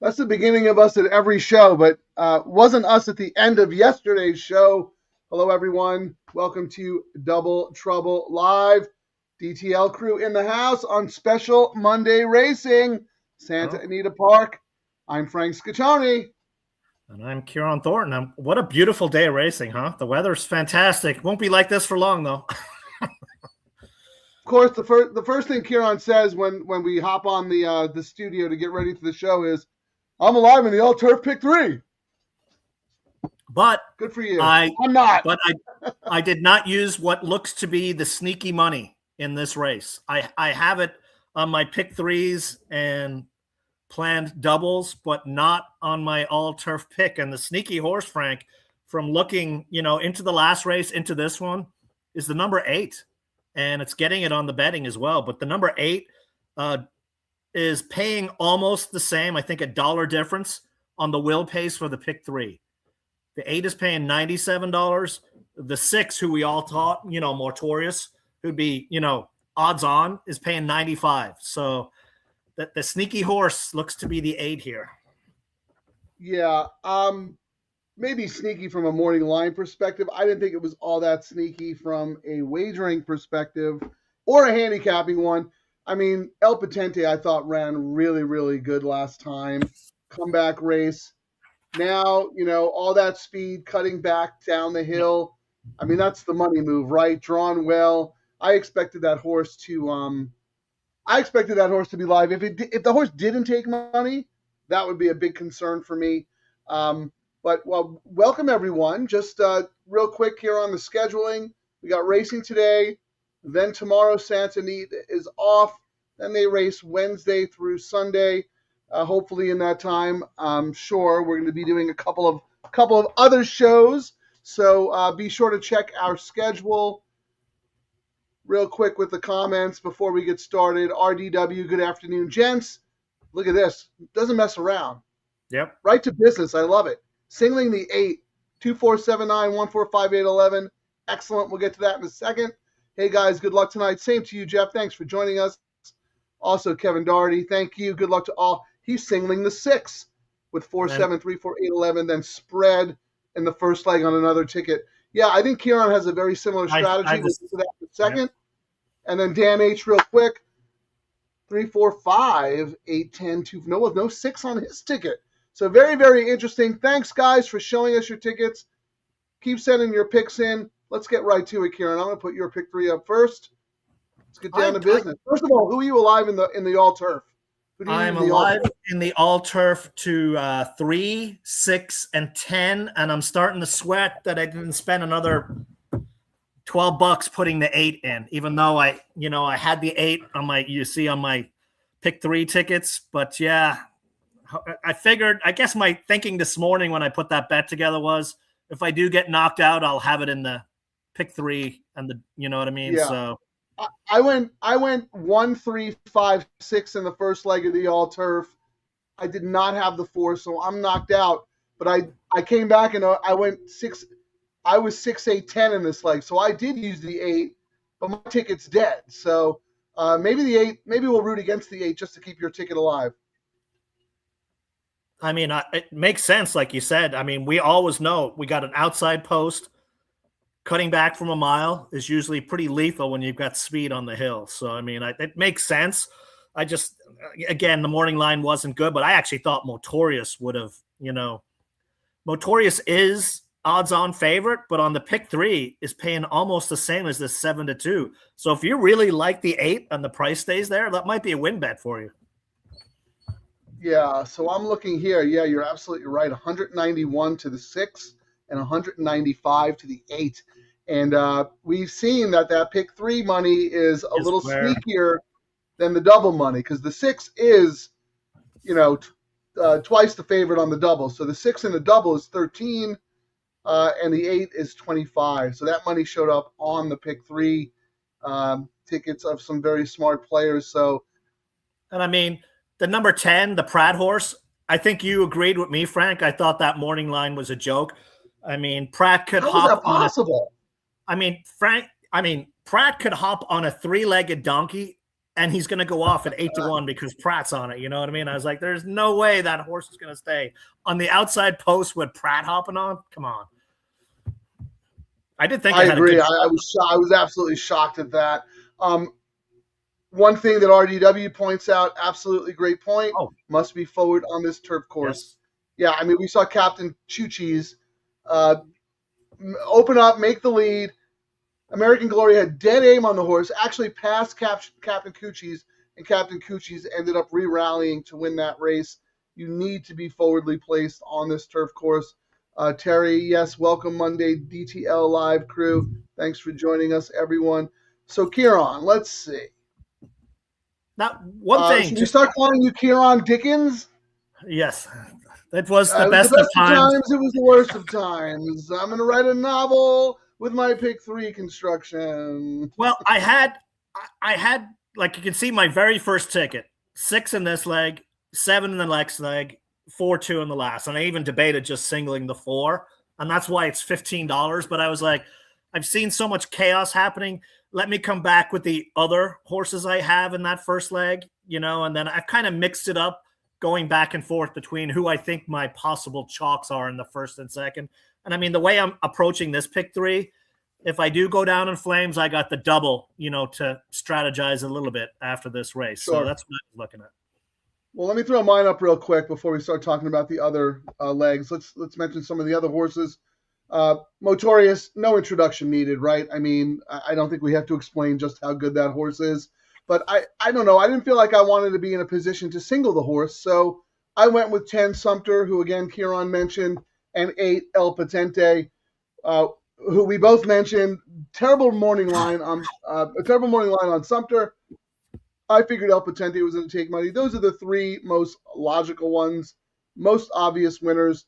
That's the beginning of us at every show, but wasn't us at the end of yesterday's show. Hello, everyone. Welcome to Double Trouble Live. DTL Crew in the house on special Monday racing, Santa Anita Park. I'm Frank Scattoni. And I'm Kieran Thornton. What a beautiful day of racing, huh? The weather's fantastic. Won't be like this for long, though. Of course, the first thing Kieran says when we hop on the studio to get ready for the show is, I'm alive in the all-turf pick 3. But good for you. I'm not. But I did not use what looks to be the sneaky money in this race. I have it on my pick 3s and planned doubles, but not on my all-turf pick. And the sneaky horse, Frank, from looking, into the last race into this one, is the number 8. And it's getting it on the betting as well. But the number 8 is paying almost the same, I think $1 difference on the will pace for the pick 3. The 8 is paying $97. The 6, who we all thought, Mortorius, who'd be, odds on, is paying $95. So the sneaky horse looks to be the 8 here. Yeah. Maybe sneaky from a morning line perspective. I didn't think it was all that sneaky from a wagering perspective or a handicapping one. I mean, El Patente, I thought, ran really, really good last time. Comeback race. Now, all that speed, cutting back down the hill. I mean, that's the money move, right? Drawn well. I expected that horse to be live. If the horse didn't take money, that would be a big concern for me. But welcome everyone. Just real quick here on the scheduling. We got racing today. Then tomorrow, Santa Anita is off. Then they race Wednesday through Sunday. Hopefully in that time, I'm sure we're going to be doing a couple of other shows. So be sure to check our schedule. Real quick with the comments before we get started. RDW, good afternoon, gents. Look at this. Doesn't mess around. Yep. Right to business. I love it. Singling the 8, 2479-145811. Excellent. We'll get to that in a second. Hey, guys, good luck tonight. Same to you, Jeff. Thanks for joining us. Also, Kevin Doherty, thank you. Good luck to all. He's singling the 6 with 4734811, then spread in the first leg on another ticket. Yeah, I think Kieran has a very similar strategy. We'll get to that in a second. Yep. And then Dan H, real quick, 345-810. No 6 on his ticket. So very, very interesting. Thanks, guys, for showing us your tickets. Keep sending your picks in. Let's get right to it, Kieran. I'm going to put your pick 3 up first. Let's get down to business. First of all, who are you alive in the all-turf? I'm alive in the all-turf to 3, 6, and 10, and I'm starting to sweat that I didn't spend another $12 putting the 8 in, even though I had the 8 on my pick 3 tickets. But yeah, I figured, I guess my thinking this morning when I put that bet together was, if I do get knocked out, I'll have it in the pick 3 and you know what I mean? Yeah. So I went 1, 3, 5, 6 in the first leg of the all-turf. I did not have the 4, so I'm knocked out. But I came back and I went 6. I was 6, 8, 10 in this leg, so I did use the 8, but my ticket's dead. So maybe the 8. Maybe we'll root against the 8 just to keep your ticket alive. I mean, it makes sense, like you said. I mean, we always know we got an outside post. Cutting back from a mile is usually pretty lethal when you've got speed on the hill. So, I mean, it makes sense. I just, again, the morning line wasn't good, but I actually thought Mortorius would have, Mortorius is odds-on favorite, but on the pick 3 is paying almost the same as the 7-2. So if you really like the 8 and the price stays there, that might be a win bet for you. Yeah, so I'm looking here. Yeah, you're absolutely right. 191 to the 6 and 195 to the 8. And we've seen that pick 3 money is a little sneakier than the double money because the 6 is, twice the favorite on the double. So the 6 in the double is 13 and the 8 is 25. So that money showed up on the pick 3 tickets of some very smart players. So, and I mean, the number 10, the Pratt horse, I think you agreed with me, Frank. I thought that morning line was a joke. I mean, Pratt could hop. How is that possible? Pratt could hop on a 3-legged donkey and he's going to go off at 8-1 because Pratt's on it. You know what I mean? I was like, there's no way that horse is going to stay on the outside post with Pratt hopping on. Come on. I did think I had agree. a good. I was absolutely shocked at that. One thing that RDW points out, absolutely great point, must be forward on this turf course. Yes. Yeah, I mean, we saw Captain Choo-Cheese open up, make the lead. American Glory had dead aim on the horse, actually passed Captain Coochie's, and Captain Coochie's ended up re-rallying to win that race. You need to be forwardly placed on this turf course. Terry, yes, welcome Monday, DTL Live crew. Thanks for joining us, everyone. So, Kieran, let's see. Now, one thing. Should we start calling you Kieran Dickens? Yes. It was the best of times. It was the worst of times. I'm going to write a novel with my pick 3 construction. Well, I had, like you can see, my very first ticket, 6 in this leg, 7 in the next leg, 4-2 in the last. And I even debated just singling the 4. And that's why it's $15. But I was like, I've seen so much chaos happening. Let me come back with the other horses I have in that first leg, you know, and then I've kind of mixed it up, going back and forth between who I think my possible chalks are in the first and second. And I mean, the way I'm approaching this pick 3, if I do go down in flames, I got the double, you know, to strategize a little bit after this race. Sure. So that's what I'm looking at. Well, let me throw mine up real quick before we start talking about the other legs. Let's mention some of the other horses. Motorius, no introduction needed, right? I mean, I don't think we have to explain just how good that horse is. But I don't know. I didn't feel like I wanted to be in a position to single the horse. So I went with 10 Sumter, who, again, Kieran mentioned, and 8 El Patente, who we both mentioned. Terrible morning line on Sumter. I figured El Patente was going to take money. Those are the 3 most logical ones, most obvious winners.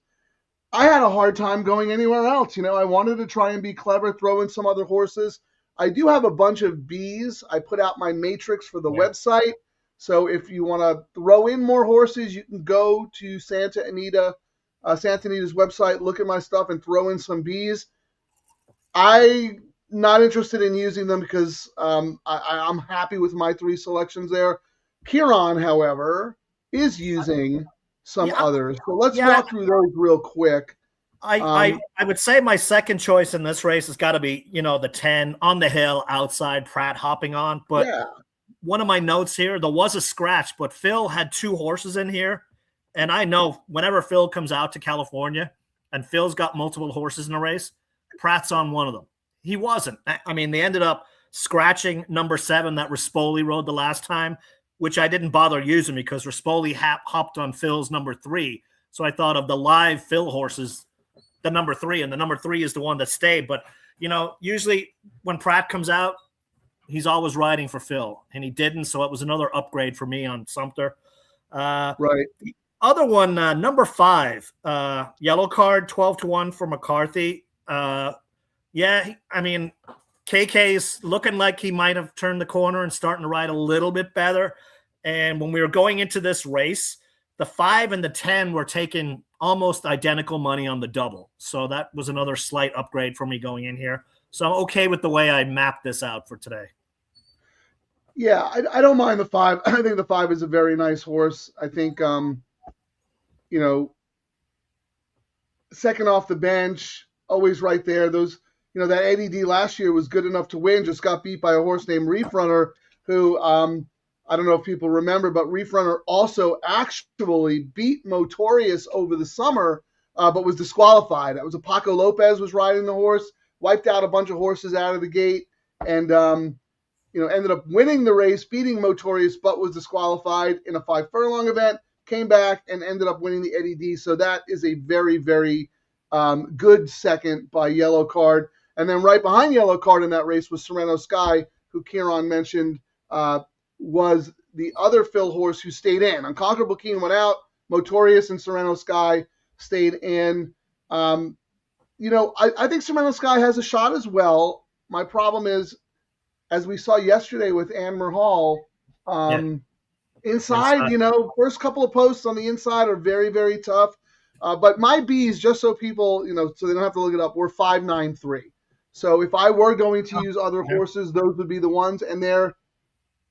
I had a hard time going anywhere else. You know, I wanted to try and be clever, throw in some other horses. I do have a bunch of Bs. I put out my matrix for the website. So if you want to throw in more horses, you can go to Santa Anita's website, look at my stuff, and throw in some Bs. I'm not interested in using them because I'm happy with my 3 selections there. Kieran, however, is using some others. So let's walk through those real quick. I would say my second choice in this race has got to be, you know, the 10 on the hill outside Pratt hopping on. But one of my notes here, there was a scratch, but Phil had 2 horses in here. And I know whenever Phil comes out to California and Phil's got multiple horses in a race, Pratt's on one of them. He wasn't. I mean, they ended up scratching number 7 that Rispoli rode the last time, which I didn't bother using because Rispoli hopped on Phil's number 3. So I thought of the live Phil horses, the number 3, and the number 3 is the one that stayed. But, you know, usually when Pratt comes out, he's always riding for Phil, and he didn't. So it was another upgrade for me on Sumter. Right. The other one, number 5, yellow card, 12-1 for McCarthy. I mean, KK's looking like he might have turned the corner and starting to ride a little bit better. And when we were going into this race, the 5 and the 10 were taking almost identical money on the double. So that was another slight upgrade for me going in here. So I'm okay with the way I mapped this out for today. Yeah, I don't mind the 5. I think the 5 is a very nice horse. I think, you know, second off the bench, always right there. Those, you know, that ADD last year was good enough to win, just got beat by a horse named Reef Runner, who I don't know if people remember, but Reef Runner also actually beat Motorius over the summer, but was disqualified. That was Paco Lopez was riding the horse, wiped out a bunch of horses out of the gate, and you know, ended up winning the race, beating Motorius, but was disqualified in a 5 furlong event, came back and ended up winning the Eddie D. So that is a very, very good second by Yellow Card. And then right behind Yellow Card in that race was Sereno Sky, who Kieran mentioned was the other Phil horse who stayed in. Unconquerable Keen went out. Motorius and Sereno Sky stayed in. You know, I think Sereno Sky has a shot as well. My problem is, as we saw yesterday with Anmer Hall, inside, you know, first couple of posts on the inside are very, very tough. But my B's, just so people, you know, so they don't have to look it up, were 5-9-3. So if I were going to use other horses, those would be the ones. And they're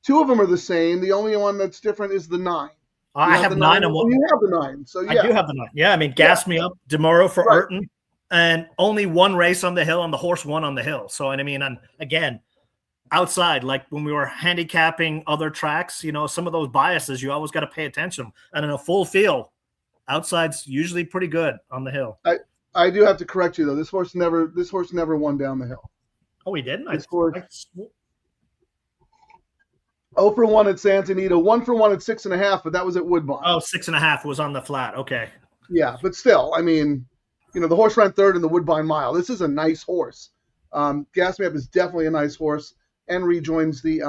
Two of them are the same. The only one that's different is the 9. I have the 9 9 on one. You have the 9. So I do have the 9. Yeah, I mean, gas me up tomorrow for Right. Urton, and only one race on the hill, and the horse won on the hill. So, and I mean, and again, outside, like when we were handicapping other tracks, some of those biases, you always got to pay attention. And in a full field, outside's usually pretty good on the hill. I do have to correct you though. This horse never won down the hill. Oh, he didn't. This horse. 0 for 1 at Santa Anita, 1 for 1 at 6.5, but that was at Woodbine. Oh, 6.5 was on the flat. Okay. Yeah, but still, I mean, the horse ran third in the Woodbine Mile. This is a nice horse. Gas Me Up is definitely a nice horse and rejoins the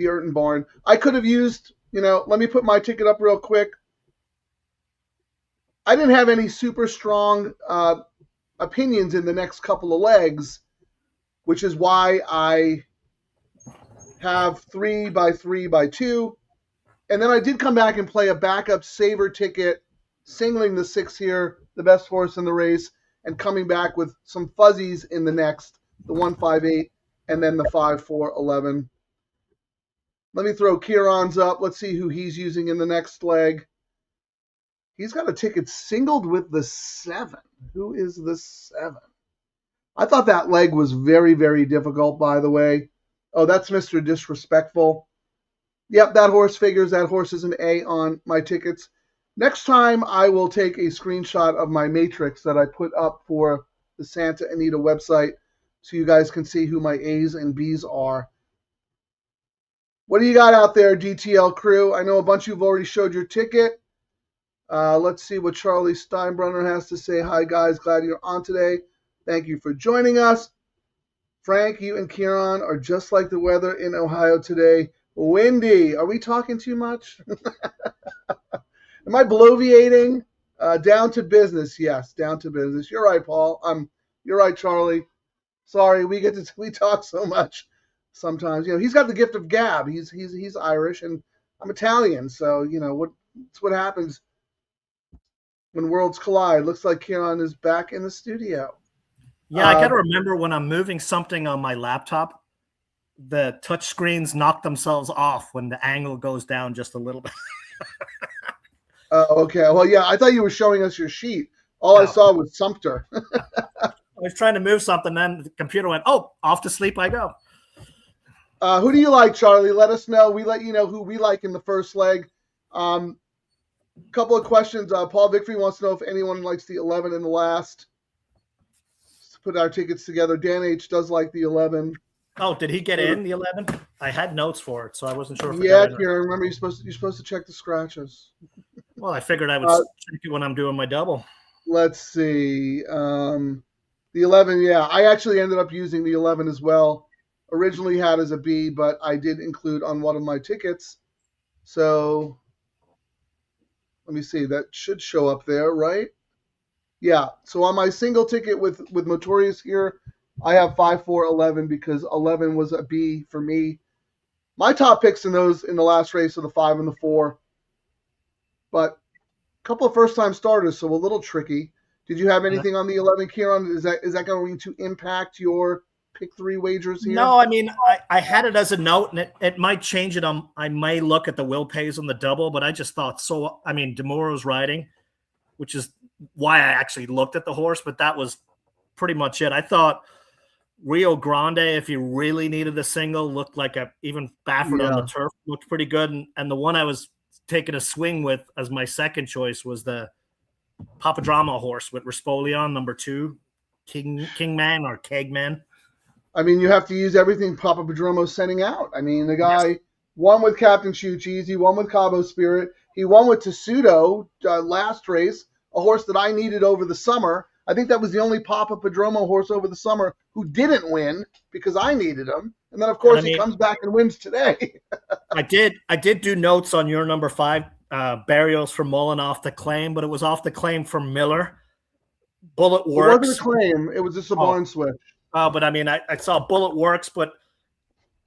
Urton barn. I could have used, let me put my ticket up real quick. I didn't have any super strong opinions in the next couple of legs, which is why I have 3x3x2. And then I did come back and play a backup saver ticket, singling the 6 here, the best horse in the race, and coming back with some fuzzies in the next, the 1-5-8, and then the 5-4-11. Let me throw Kieran's up. Let's see who he's using in the next leg. He's got a ticket singled with the 7. Who is the 7? I thought that leg was very, very difficult, by the way. Oh, that's Mr. Disrespectful. Yep, that horse figures. That horse is an A on my tickets. Next time, I will take a screenshot of my matrix that I put up for the Santa Anita website so you guys can see who my A's and B's are. What do you got out there, DTL Crew? I know a bunch of you have already showed your ticket. Let's see what Charlie Steinbrunner has to say. Hi, guys. Glad you're on today. Thank you for joining us. Frank, you and Kieran are just like the weather in Ohio today. Windy. Are we talking too much? Am I bloviating? Down to business. Yes, down to business. You're right, Paul. You're right, Charlie. Sorry, we talk so much sometimes. He's got the gift of gab. He's Irish and I'm Italian, so it's what happens when worlds collide. Looks like Kieran is back in the studio. Yeah, I got to remember when I'm moving something on my laptop, the touch screens knock themselves off when the angle goes down just a little bit. Okay. Well, yeah, I thought you were showing us your sheet. All I saw was Sumter. I was trying to move something, then the computer went, off to sleep I go. Who do you like, Charlie? Let us know. We let you know who we like in the first leg. Couple of questions. Paul Victory wants to know if anyone likes the 11 in the last. Let's put our tickets together. Dan H. does like the 11. Oh, did he get in the 11? I had notes for it, so I wasn't sure. Yeah, Kieran. Remember, you're supposed to check the scratches. Well, I figured I would check it when I'm doing my double. Let's see. The 11, yeah. I actually ended up using the 11 as well. Originally had as a B, but I did include on one of my tickets. So let me see. That should show up there, right? Yeah. So on my single ticket with Motorius here, I have 5-4-11 because 11 was a B for me. My top picks in the last race are the 5 and the 4. But a couple of first-time starters, so a little tricky. Did you have anything on the 11, Kieran? Is that going to impact your pick 3 wagers here? No, I mean, I had it as a note, and it might change it. I may look at the will pays on the double, but I just thought so. I mean, DeMoro's riding, which is why I actually looked at the horse, but that was pretty much it. I thought Rio Grande, if you really needed a single, looked like even Baffert on the turf looked pretty good. And the one I was taking a swing with as my second choice was the Papadrama horse with Respolion, number 2, Kingman or Kegman. I mean, you have to use everything Papadramo's sending out. I mean, the guy won with Captain Choo Cheese. He won with Cabo Spirit. He won with Tessuto last race, a horse that I needed over the summer. I think that was the only Papadramo horse over the summer who didn't win because I needed him. And then, of course, he comes back and wins today. I did do notes on your number 5, Barrios from Mullen off the claim, but it was off the claim from Miller. Bullet Works. It wasn't a claim. It was just a barn switch. But I mean, I saw Bullet Works, but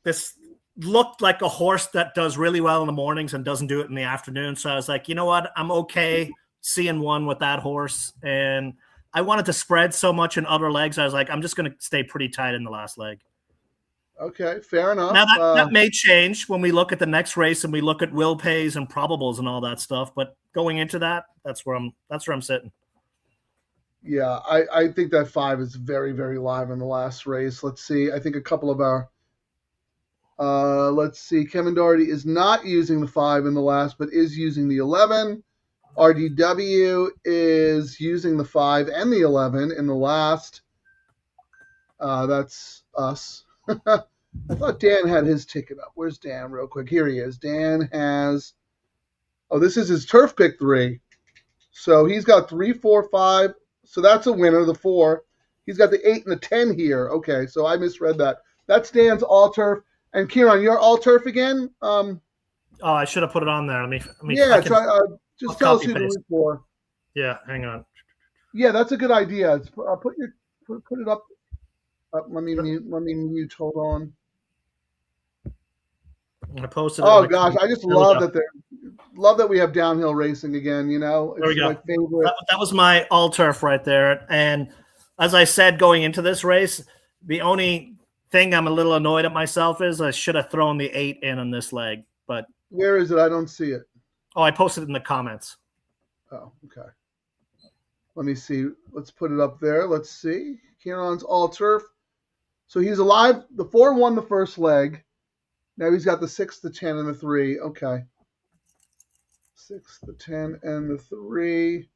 this looked like a horse that does really well in the mornings and doesn't do it in the afternoon. So I was like, you know what? I'm okay seeing one with that horse. And I wanted to spread so much in other legs. I was like, I'm just going to stay pretty tight in the last leg. Okay, fair enough. Now that may change when we look at the next race and we look at will pays and probables and all that stuff. But going into that, that's where I'm sitting. Yeah, I think that 5 is very, very live in the last race. Let's see. I think a couple of our let's see. Kevin Doherty is not using the 5 in the last, but is using the 11. RDW is using the 5 and the 11 in the last. That's us. I thought Dan had his ticket up. Where's Dan real quick? Here he is. Dan has, this is his turf pick 3. So he's got 3, 4, 5. So that's a winner, the 4. He's got the 8 and the 10 here. Okay, so I misread that. That's Dan's all turf. And Kieran, you're all turf again? Oh, I should have put it on there. Let me yeah, try, just tell us who to root for. Yeah, hang on. Yeah, that's a good idea. Put it up. Let me mute. Hold on. I posted. Oh gosh, I just love that we have downhill racing again. You know, there we go. My favorite. That was my all turf right there. And as I said, going into this race, the only thing I'm a little annoyed at myself is I should have thrown the 8 in on this leg. But where is it? I don't see it. Oh, I posted it in the comments. Oh, okay. Let me see. Let's put it up there. Let's see. Kieran's all turf. So he's alive. The 4 won the first leg. Now he's got the 6, the 10, and the 3. Okay. 6, the 10, and the 3.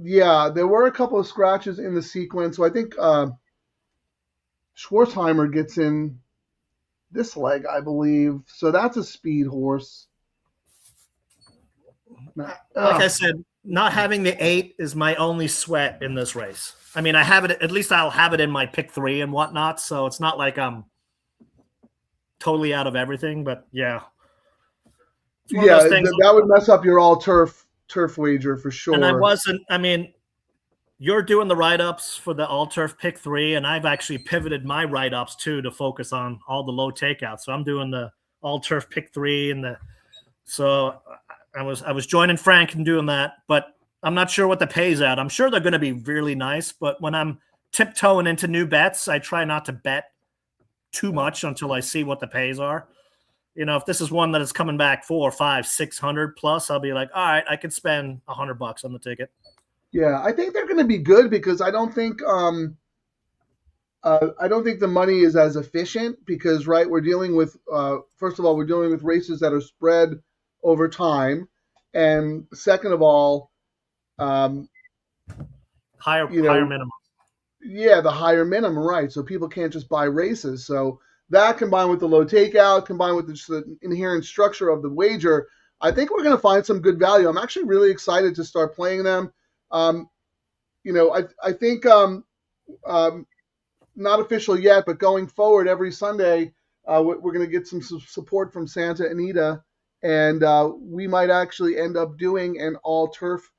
Yeah, there were a couple of scratches in the sequence. So I think Schwarzheimer gets in this leg, I believe. So that's a speed horse. Like I said, not having the 8 is my only sweat in this race. I mean, I have it. At least I'll have it in my pick 3 and whatnot. So it's not like I'm totally out of everything. But yeah, yeah, that would mess up your all turf wager for sure. And I wasn't. I mean, you're doing the write-ups for the all turf pick 3, and I've actually pivoted my write-ups too to focus on all the low takeouts. So I'm doing the all turf pick 3 and so I was joining Frank and doing that, but I'm not sure what the pay's at. I'm sure they're going to be really nice, but when I'm tiptoeing into new bets, I try not to bet too much until I see what the pays are. You know, if this is one that is coming back 400, 500, 600 plus, I'll be like, all right, I could spend $100 on the ticket. Yeah, I think they're going to be good because I don't think the money is as efficient because, right, we're dealing with first of all, we're dealing with races that are spread over time, and second of all, higher minimum. Yeah, the higher minimum, right? So people can't just buy races. So that combined with the low takeout, combined with the inherent structure of the wager, I think we're going to find some good value. I'm actually really excited to start playing them. You know, I think not official yet, but going forward every Sunday, we're going to get some support from Santa Anita, and we might actually end up doing an all turf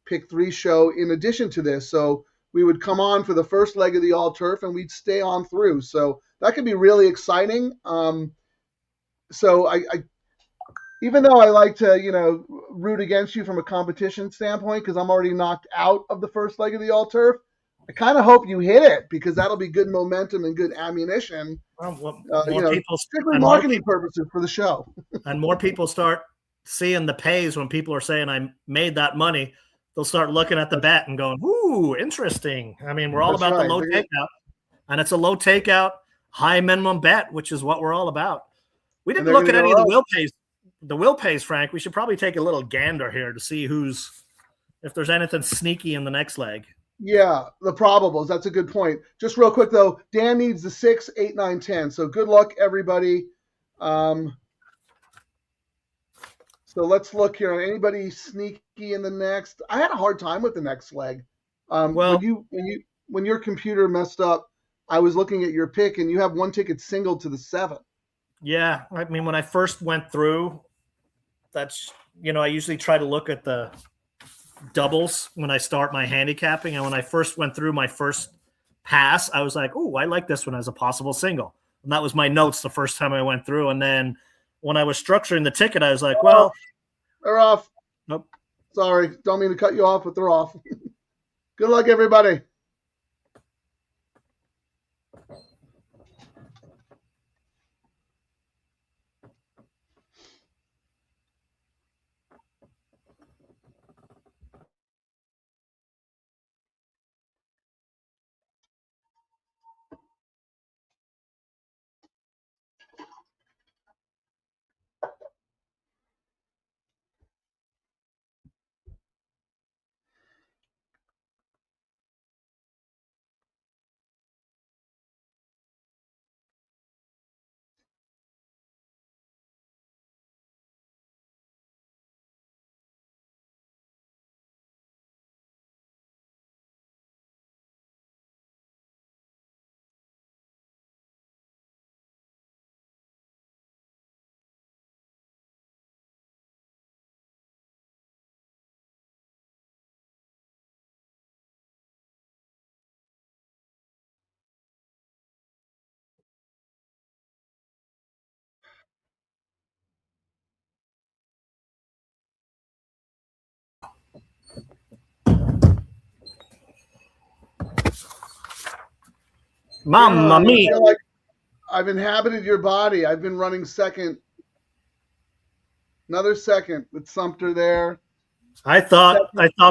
pick 3 show in addition to this. So we would come on for the first leg of the all turf, and we'd stay on through. So that could be really exciting. So I even though I like to, you know, root against you from a competition standpoint because I'm already knocked out of the first leg of the all turf, I kind of hope you hit it because that'll be good momentum and good ammunition. Strictly marketing purposes for the show. And more people start seeing the pays when people are saying I made that money. They'll start looking at the bet and going, "Ooh, interesting." I mean, we're all about the low takeout, and it's a low takeout, high minimum bet, which is what we're all about. We didn't look at any of the will pays. The will pays, Frank. We should probably take a little gander here to see if there's anything sneaky in the next leg. Yeah, the probables. That's a good point. Just real quick though, Dan needs the 6, 8, 9, 10. So good luck, everybody. So let's look here. Anybody sneaky in the next? I had a hard time with the next leg. When your computer messed up, I was looking at your pick, and you have one ticket singled to the 7. Yeah, I mean, when I first went through, I usually try to look at the doubles when I start my handicapping. And when I first went through my first pass, I was like, oh, I like this one as a possible single. And that was my notes the first time I went through. And then when I was structuring the ticket, I was like, well, they're off. Nope. Sorry. Don't mean to cut you off, but they're off. Good luck, everybody. Mamma I mia. feel like I've inhabited your body. I've been running second, another second with Sumter there. I thought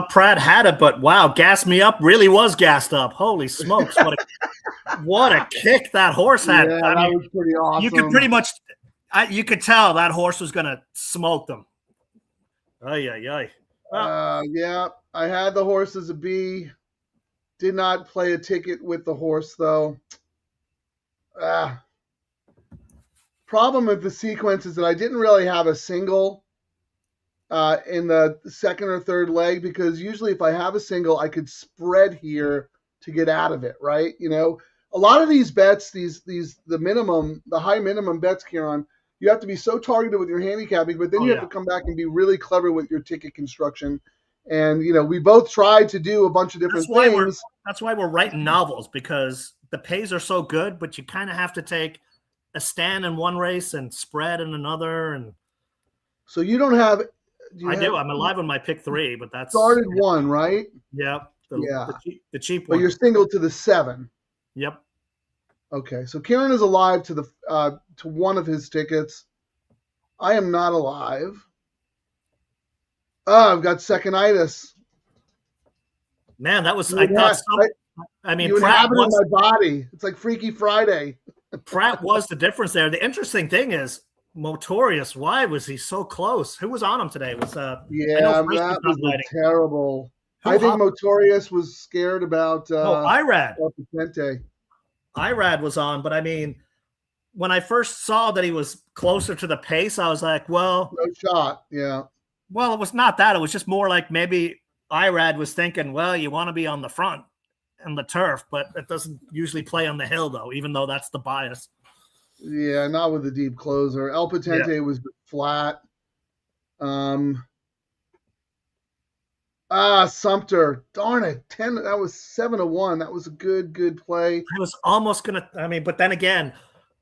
Pratt had it, but wow, gas me up really was gassed up. Holy smokes! What a kick that horse had. Yeah, I that mean, was pretty awesome. you could pretty much, you could tell that horse was gonna smoke them. Ay ay ay. Well, yeah, I had the horse as a B. Did not play a ticket with the horse though. Problem with the sequence is that I didn't really have a single in the second or third leg, because usually if I have a single, I could spread here to get out of it, right? You know, a lot of these bets, the high minimum bets, Kieran, you have to be so targeted with your handicapping, but then you have to come back and be really clever with your ticket construction. And, you know, we both tried to do a bunch of different things. That's why we're writing novels, because the pays are so good, but you kind of have to take a stand in one race and spread in another. And so you don't have. I do. I'm alive on my pick 3, but that's started one, right? Yeah. The cheap one. But you're single to the 7. Yep. Okay, so Kieran is alive to the to one of his tickets. I am not alive. Oh, I've got second-itis. Man, that was. I mean, you Pratt inhabited my body. It's like Freaky Friday. Pratt was the difference there. The interesting thing is, Motorious, why was he so close? Who was on him today? Was that was terrible. I think Motorious was scared about Irad. Potente. Irad was on, but I mean, when I first saw that he was closer to the pace, I was like, well, no shot. Yeah. Well, it was not that. It was just more like maybe Irad was thinking, well, you want to be on the front and the turf, but it doesn't usually play on the hill, though, even though that's the bias. Yeah, not with the deep closer. El Potente was flat. Sumter. Darn it. 10. That was 7-1. That was a good play. I was almost going to, but then again,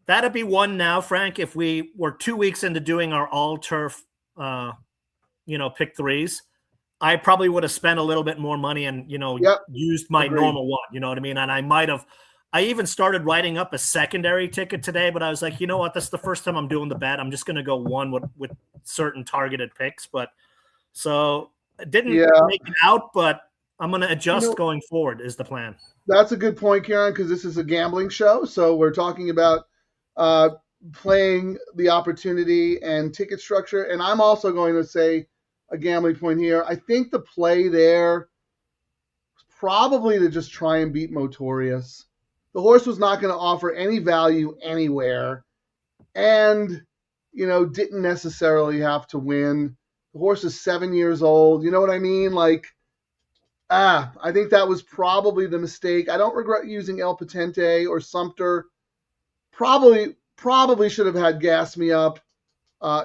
that'd be one now, Frank, if we were 2 weeks into doing our all turf, pick 3s. I probably would have spent a little bit more money and, used my normal one, you know what I mean? And I even started writing up a secondary ticket today, but I was like, you know what? That's the first time I'm doing the bet. I'm just going to go one with certain targeted picks. But so it didn't make it out, but I'm going to adjust going forward is the plan. That's a good point, Kieran, because this is a gambling show. So we're talking about playing the opportunity and ticket structure. And I'm also going to say a gambling point here. I think the play there was probably to just try and beat Motorious. The horse was not going to offer any value anywhere and, didn't necessarily have to win. The horse is 7 years old. You know what I mean? Like, I think that was probably the mistake. I don't regret using El Potente or Sumter. Probably should have had Gas Me Up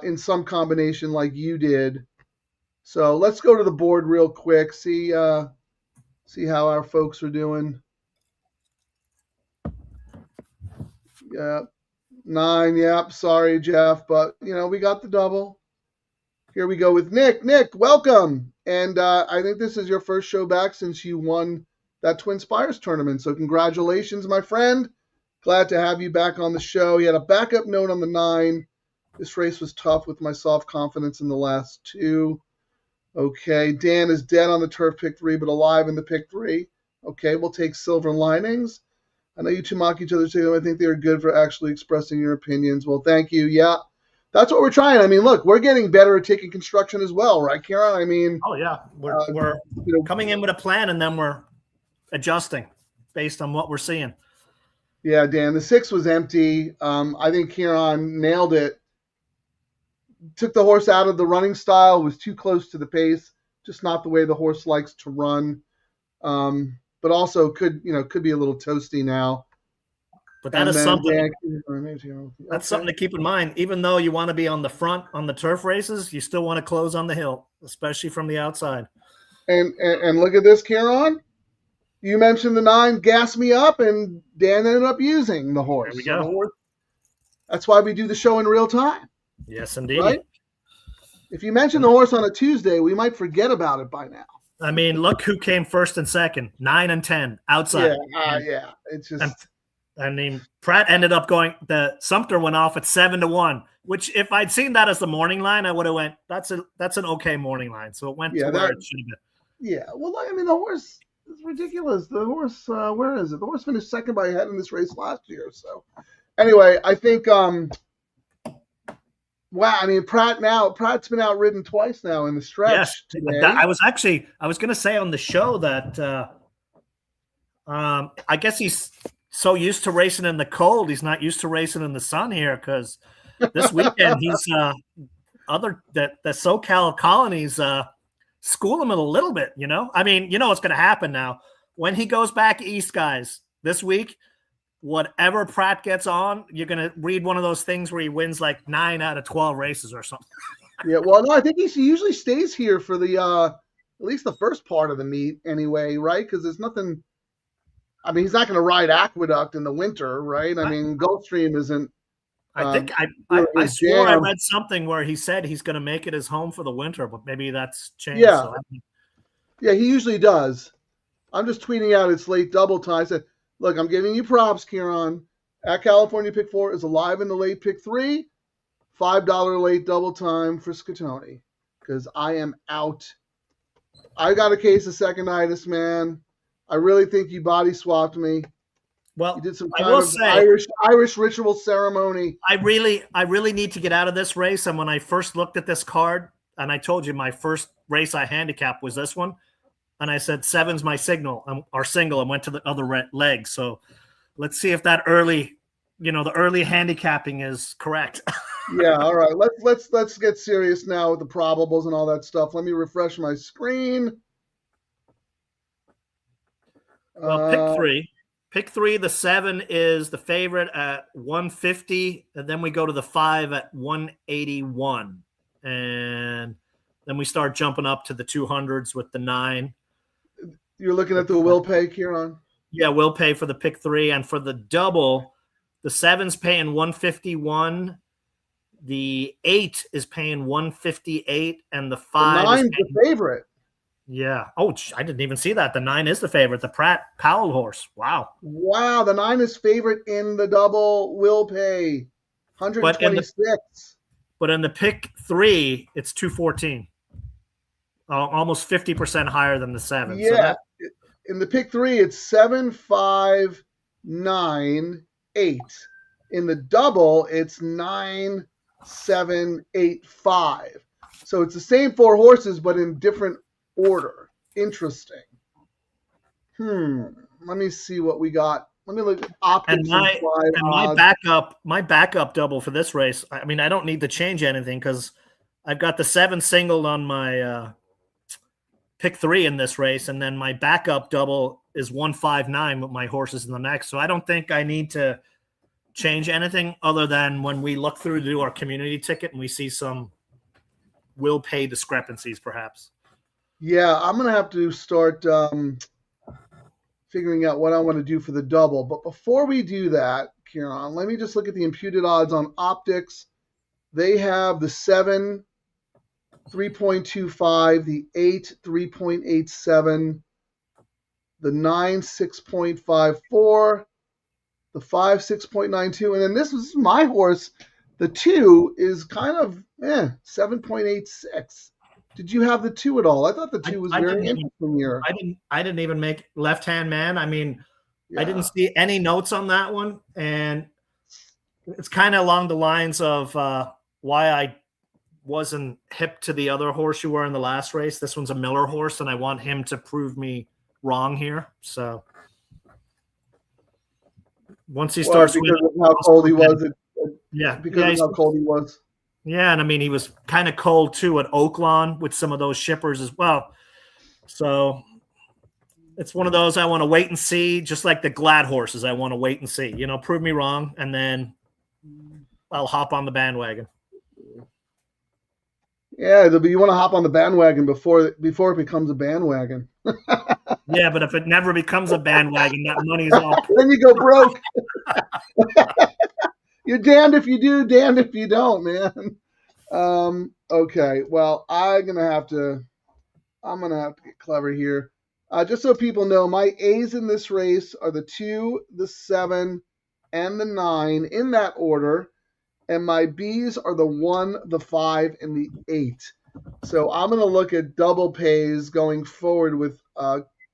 in some combination like you did. So let's go to the board real quick, see how our folks are doing. Yeah, 9. Yep. Sorry, Jeff, but we got the double. Here we go with Nick. Nick, welcome. And I think this is your first show back since you won that Twin Spires tournament. So congratulations, my friend. Glad to have you back on the show. You had a backup note on the 9. This race was tough with my soft confidence in the last 2. Okay, Dan is dead on the turf pick 3, but alive in the pick 3. Okay, we'll take Silver Linings. I know you two mock each other too. I think they are good for actually expressing your opinions. Well, thank you. Yeah, that's what we're trying. I mean, look, we're getting better at ticket construction as well, right, Kieran? I mean, oh yeah, we're coming in with a plan and then we're adjusting based on what we're seeing. Yeah, Dan, the 6 was empty. I think Kieran nailed it. Took the horse out of the running style, was too close to the pace, just not the way the horse likes to run. But also could be a little toasty now. But that is something. That's something to keep in mind. Even though you want to be on the front on the turf races, you still want to close on the hill, especially from the outside. And look at this, Kieran. You mentioned the 9, Gas Me Up, and Dan ended up using the horse. There we go. So that's why we do the show in real time. Yes, indeed. Right? If you mention the horse on a Tuesday, we might forget about it by now. I mean, look who came first and second, 9 and 10 outside. Yeah. It's just I mean, Pratt ended up going. The Sumter went off at 7-1, which if I'd seen that as the morning line, I would have went. That's an okay morning line. So it went to where it should have been. Yeah. Well, I mean, the horse is ridiculous. The horse, where is it? The horse finished second by a head in this race last year. So anyway, I think wow, I mean, Pratt's been outridden twice now in the stretch today. I was going to say on the show that I guess he's so used to racing in the cold, he's not used to racing in the sun here, because this weekend he's the SoCal colonies school him a little bit, you know? I mean, you know what's going to happen now. When he goes back east, guys, this week, whatever Pratt gets on, you're going to read one of those things where he wins like 9 out of 12 races or something. Yeah, well, no, I think he usually stays here for the at least the first part of the meet anyway, right? Because there's nothing. I mean, he's not going to ride Aqueduct in the winter, right? I mean, Gulfstream isn't. I think I swore I read something where he said he's going to make it his home for the winter, but maybe that's changed. Yeah, so yeah, he usually does. I'm just tweeting out it's late double time. I said, look, I'm giving you props, Kieran. At California Pick 4 is alive in the late Pick 3. $5 late double time for Scatoni, because I am out. I got a case of second-itis, man. I really think you body swapped me. Well, you did some kind of Irish ritual ceremony. I really need to get out of this race. And when I first looked at this card, and I told you my first race I handicapped was this one, and I said 7's my signal or single, and went to the other leg. So let's see if that early, the early handicapping is correct. Yeah, all right. Let's get serious now with the probables and all that stuff. Let me refresh my screen. Well, pick three. The 7 is the favorite at 150, and then we go to the 5 at 181, and then we start jumping up to the 200s with the 9. You're looking at the will pay, Kieran? Yeah, will pay for the pick 3, and for the double, the 7's paying 151. The 8 is paying 158, and the 5 the 9's the favorite. Yeah. Oh, I didn't even see that. The 9 is the favorite. The Pratt Powell horse. Wow. Wow. The 9 is favorite in the double will pay. 126. But in the pick 3, it's 214. Almost 50% higher than the 7. Yeah. So in the pick 3, it's 7, 5, 9, 8. In the double, it's 9, 7, 8, 5. So it's the same 4 horses, but in different order. Interesting. Let me see what we got. Let me look at optics and my backup double for this race. I mean, I don't need to change anything because I've got the 7 singled on my pick 3 in this race, and then my backup double is 159 with my horses in the next. So I don't think I need to change anything other than when we look through to do our community ticket and we see some will pay discrepancies, perhaps. Yeah, I'm going to have to start figuring out what I want to do for the double. But before we do that, Kieran, let me just look at the imputed odds on optics. They have the 7, 3.25, the 8, 3.87, the 9, 6.54, the 5, 6.92. And then this is my horse. The 2 is kind of 7.86. Did you have the 2 at all? I thought the 2 was very interesting here. I didn't even make left-hand man. I mean, I didn't see any notes on that one, and it's kind of along the lines of why I wasn't hip to the other horse you were in the last race. This one's a Miller horse, and I want him to prove me wrong here. So once he starts, because of how cold he was. Because of how cold he was. Yeah, and I mean, he was kind of cold, too, at Oaklawn with some of those shippers as well. So it's one of those I want to wait and see, just like the Glad horses. I want to wait and see. Prove me wrong, and then I'll hop on the bandwagon. Yeah, you want to hop on the bandwagon before it becomes a bandwagon. Yeah, but if it never becomes a bandwagon, that money's all. Then you go broke. You're damned if you do, damned if you don't, man. Okay, well, I'm gonna have to get clever here. Just so people know, my A's in this race are the 2, the 7, and the 9 in that order. And my Bs are the 1, the 5, and the 8. So I'm going to look at double pays going forward with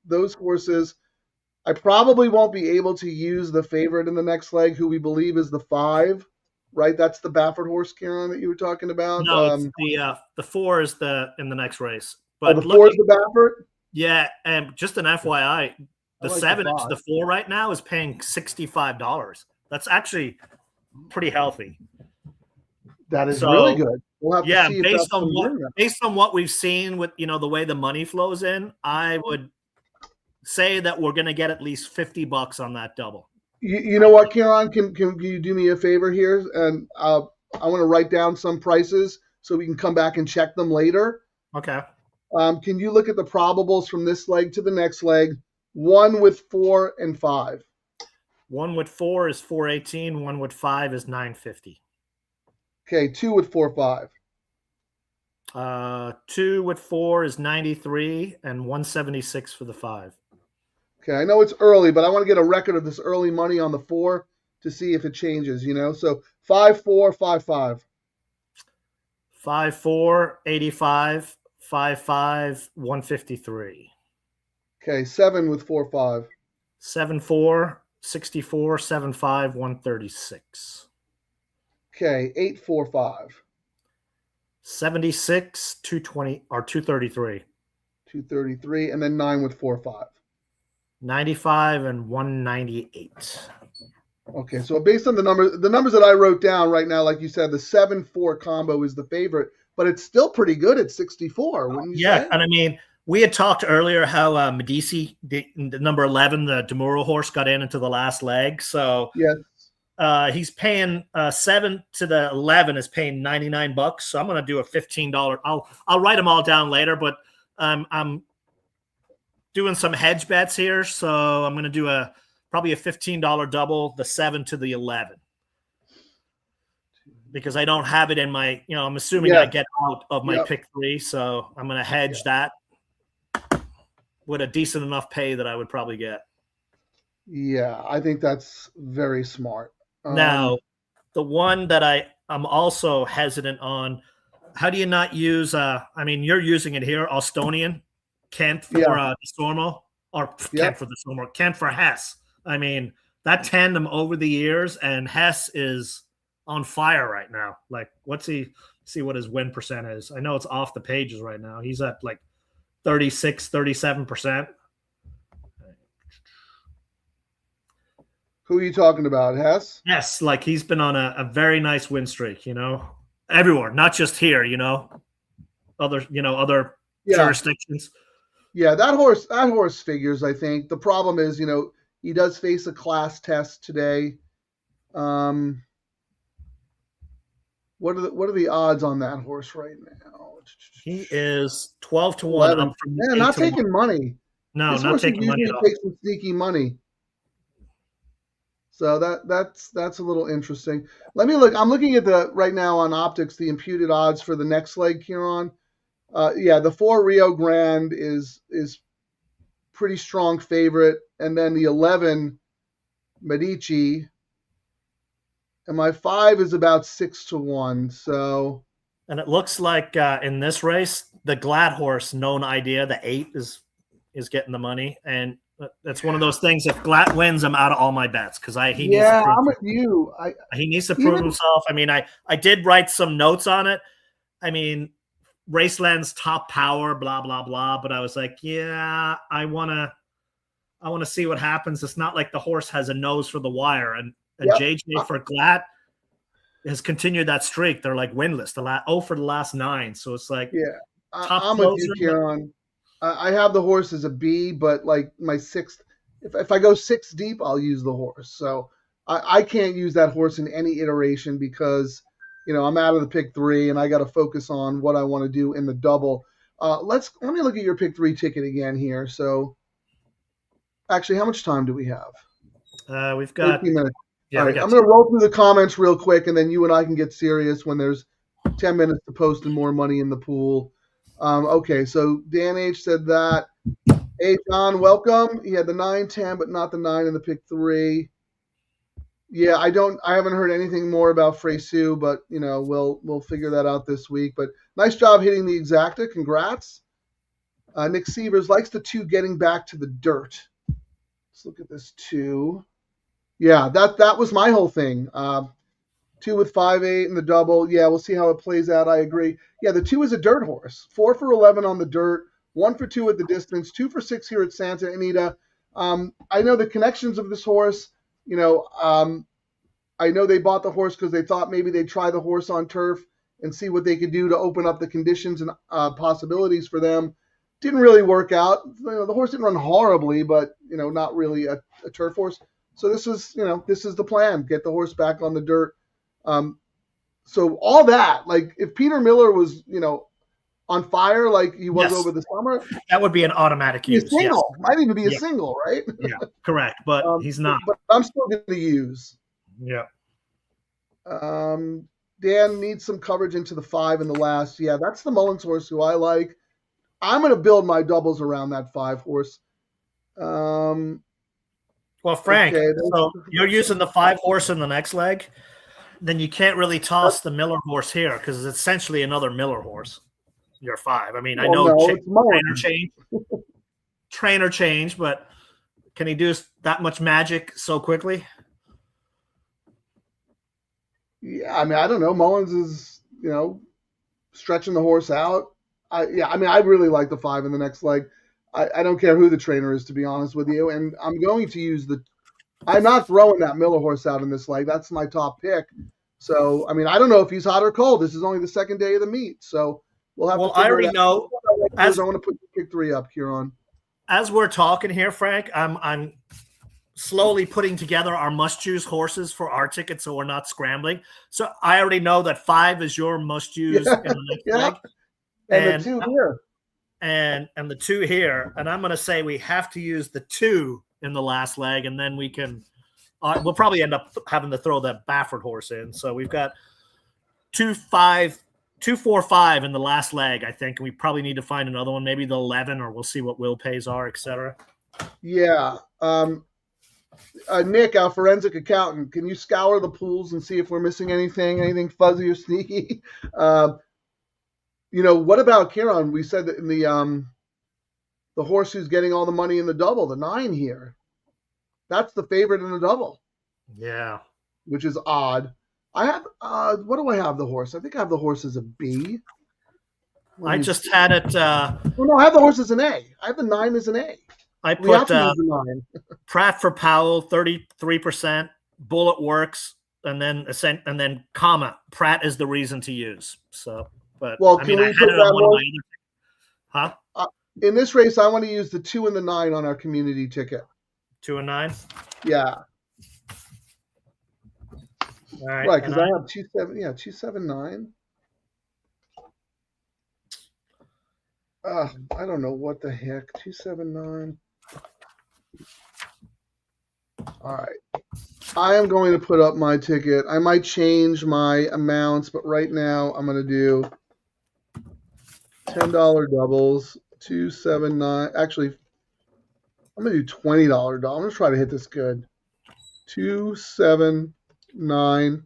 those horses. I probably won't be able to use the favorite in the next leg, who we believe is the 5, right? That's the Baffert horse, Kieran, that you were talking about. No, it's the 4 is in the next race. Oh, But the 4 is the Baffert? Yeah, and just an FYI, the like 7 the inch, the 4 right now is paying $65. That's actually pretty healthy. That is really good. We'll have to see if based on what we've seen with the way the money flows in, I would say that we're going to get at least $50 on that double. You know what, Kieran? Can you do me a favor here? And I want to write down some prices so we can come back and check them later. Okay. Can you look at the probables from this leg to the next leg? 1 with 4 and 5. 1 with 4 is 418. 1 with 5 is 950. Okay, 2 with 4, 5. 2 with 4 is 93 and 176 for the 5. Okay, I know it's early, but I want to get a record of this early money on the 4 to see if it changes, So 5-4, 5-5. 5-4, 85, 5-5, 153. Okay, 7 with 4-5. 7-4, 64, 7-5, 136. Okay, 8-4-5. 76, 220 or 233. 233, and then 9 with 4-5. 95 and 198. Okay, so based on the numbers that I wrote down right now, like you said, the 7-4 combo is the favorite, but it's still pretty good at 64, wouldn't you say? And I mean, we had talked earlier how Medici, the number 11, the Demuro horse, got into the last leg. So yes, he's paying 7 to the 11 is paying $99. So I'm going to do a $15. I'll write them all down later, but I'm doing some hedge bets here. So I'm going to do probably a $15 double, the 7 to the 11. Because I don't have it in my, I'm assuming I get out of my pick 3. So I'm going to hedge that with a decent enough pay that I would probably get. Yeah, I think that's very smart. Now, the one that I'm also hesitant on, how do you not use, I mean, you're using it here, Austonian, Kent for DeSormo, or Kent for DeSormo, Kent for Hess. I mean, that tandem over the years, and Hess is on fire right now. Like, see what his win percent is. I know it's off the pages right now. He's at like 36, 37%. Who are you talking about, Hess? Yes, like he's been on a very nice win streak, everywhere, not just here, other jurisdictions. Yeah, that horse figures, I think. The problem is, he does face a class test today. What are the odds on that horse right now? He is 12 to 1 up from not taking money. No, not taking money at all. Take some sneaky money. So that's a little interesting. Let me look. I'm looking at right now on Optics the imputed odds for the next leg, Kieran. The 4 Rio Grande is pretty strong favorite, and then the 11 Medici, and my 5 is about 6 to 1. So, and it looks like in this race, the Glad horse, known idea, the 8 is getting the money, and that's one of those things. If Glad wins, I'm out of all my bets because I'm with you. He needs to prove himself. I mean, I did write some notes on it. I mean, Raceland's top power, blah blah blah. But I was like, I wanna see what happens. It's not like the horse has a nose for the wire, and JJ for Glad has continued that streak. They're like winless. For the last 9. So it's like, I'm with you, Kieran. I have the horse as a B, but like my 6th, if I go 6 deep, I'll use the horse. So I can't use that horse in any iteration because, I'm out of the pick 3 and I got to focus on what I want to do in the double. Let me look at your pick 3 ticket again here. So actually, how much time do we have? We've got 15 minutes. Yeah, all right, I'm going to roll through the comments real quick, and then you and I can get serious when there's 10 minutes to post and more money in the pool. Okay, so Dan H said that. Hey, John, welcome. He had the 9-10, but not the 9 in the pick 3. Yeah, I haven't heard anything more about Freysu, but we'll figure that out this week. But nice job hitting the exacta. Congrats. Nick Sievers likes the 2 getting back to the dirt. Let's look at this 2. Yeah, that was my whole thing. 2 with 5-8 and the double. Yeah, we'll see how it plays out. I agree. Yeah, the 2 is a dirt horse. 4 for 11 on the dirt. 1 for 2 at the distance. 2 for 6 here at Santa Anita. I know the connections of this horse. I know they bought the horse because they thought maybe they'd try the horse on turf and see what they could do to open up the conditions and possibilities for them. Didn't really work out. The horse didn't run horribly, but not really a turf horse. So this is the plan: get the horse back on the dirt. So all that, like if Peter Miller was on fire like he was over the summer, that would be an automatic use. A single might even be a single, right? Yeah, correct. But he's not. But I'm still going to use. Yeah. Dan needs some coverage into the 5 in the last. Yeah, that's the Mullins horse who I like. I'm going to build my doubles around that 5 horse. Well, Frank, so you're using the 5 horse in the next leg, then you can't really toss the Miller horse here because it's essentially another Miller horse. You're 5. I mean, I know trainer change, but can he do that much magic so quickly? Yeah, I mean, I don't know. Mullins is, stretching the horse out. I really like the 5 in the next leg. I don't care who the trainer is, to be honest with you. And I'm going to use I'm not throwing that Miller horse out in this leg. That's my top pick. So, I mean, I don't know if he's hot or cold. This is only the second day of the meet. So we'll have to figure I already know. I want to put pick 3 up here on. As we're talking here, Frank, I'm slowly putting together our must-use horses for our ticket so we're not scrambling. So I already know that 5 is your must-use in the next leg. And the 2 here. And the 2 here. And I'm going to say we have to use the 2 in the last leg, and then we can we'll probably end up having to throw that Baffert horse in. So we've got 2, 5, 2, 4, 5 in the last leg, I think. And we probably need to find another one, maybe the 11, or we'll see what will pays are, etc. Yeah. Nick, our forensic accountant, can you scour the pools and see if we're missing anything fuzzy or sneaky? What about Kieran? We said that in the horse who's getting all the money in the double, the 9 here. That's the favorite in the double. Yeah. Which is odd. I have, what do I have the horse? I think I have the horse as a B. I just had it. No, I have the horse as an A. I have the 9 as an A. I put Pratt for Powell, 33%, Bullet Works, and then comma, Pratt is the reason to use. So, but I mean, I had it on one of my other. Huh? In this race, I want to use the 2 and the 9 on our community ticket. 2 and 9? Yeah. All right. Right, because I have 2, 7, 2, 7, 9. I don't know what the heck. 2, 7, 9. All right. I am going to put up my ticket. I might change my amounts, but right now I'm going to do $10 doubles, 2, 7, 9. Actually, I'm going to do $20 double. I'm going to try to hit this good. 2, 7, 9,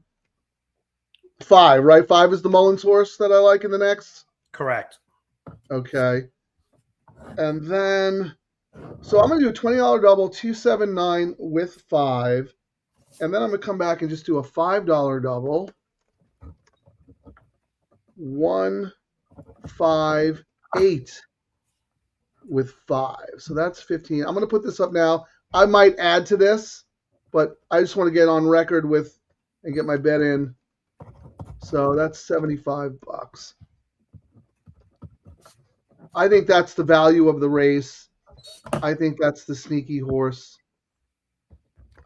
5, right? 5 is the Mullins horse that I like in the next? Correct. Okay. And then, so I'm going to do a $20 double, 2, 7, 9 with 5. And then I'm going to come back and just do a $5 double. 1, 5, 8 with 5. So that's 15. I'm going to put this up now. I might add to this, but I just want to get on record with and get my bet in. So that's $75. I think that's the value of the race. I think that's the sneaky horse.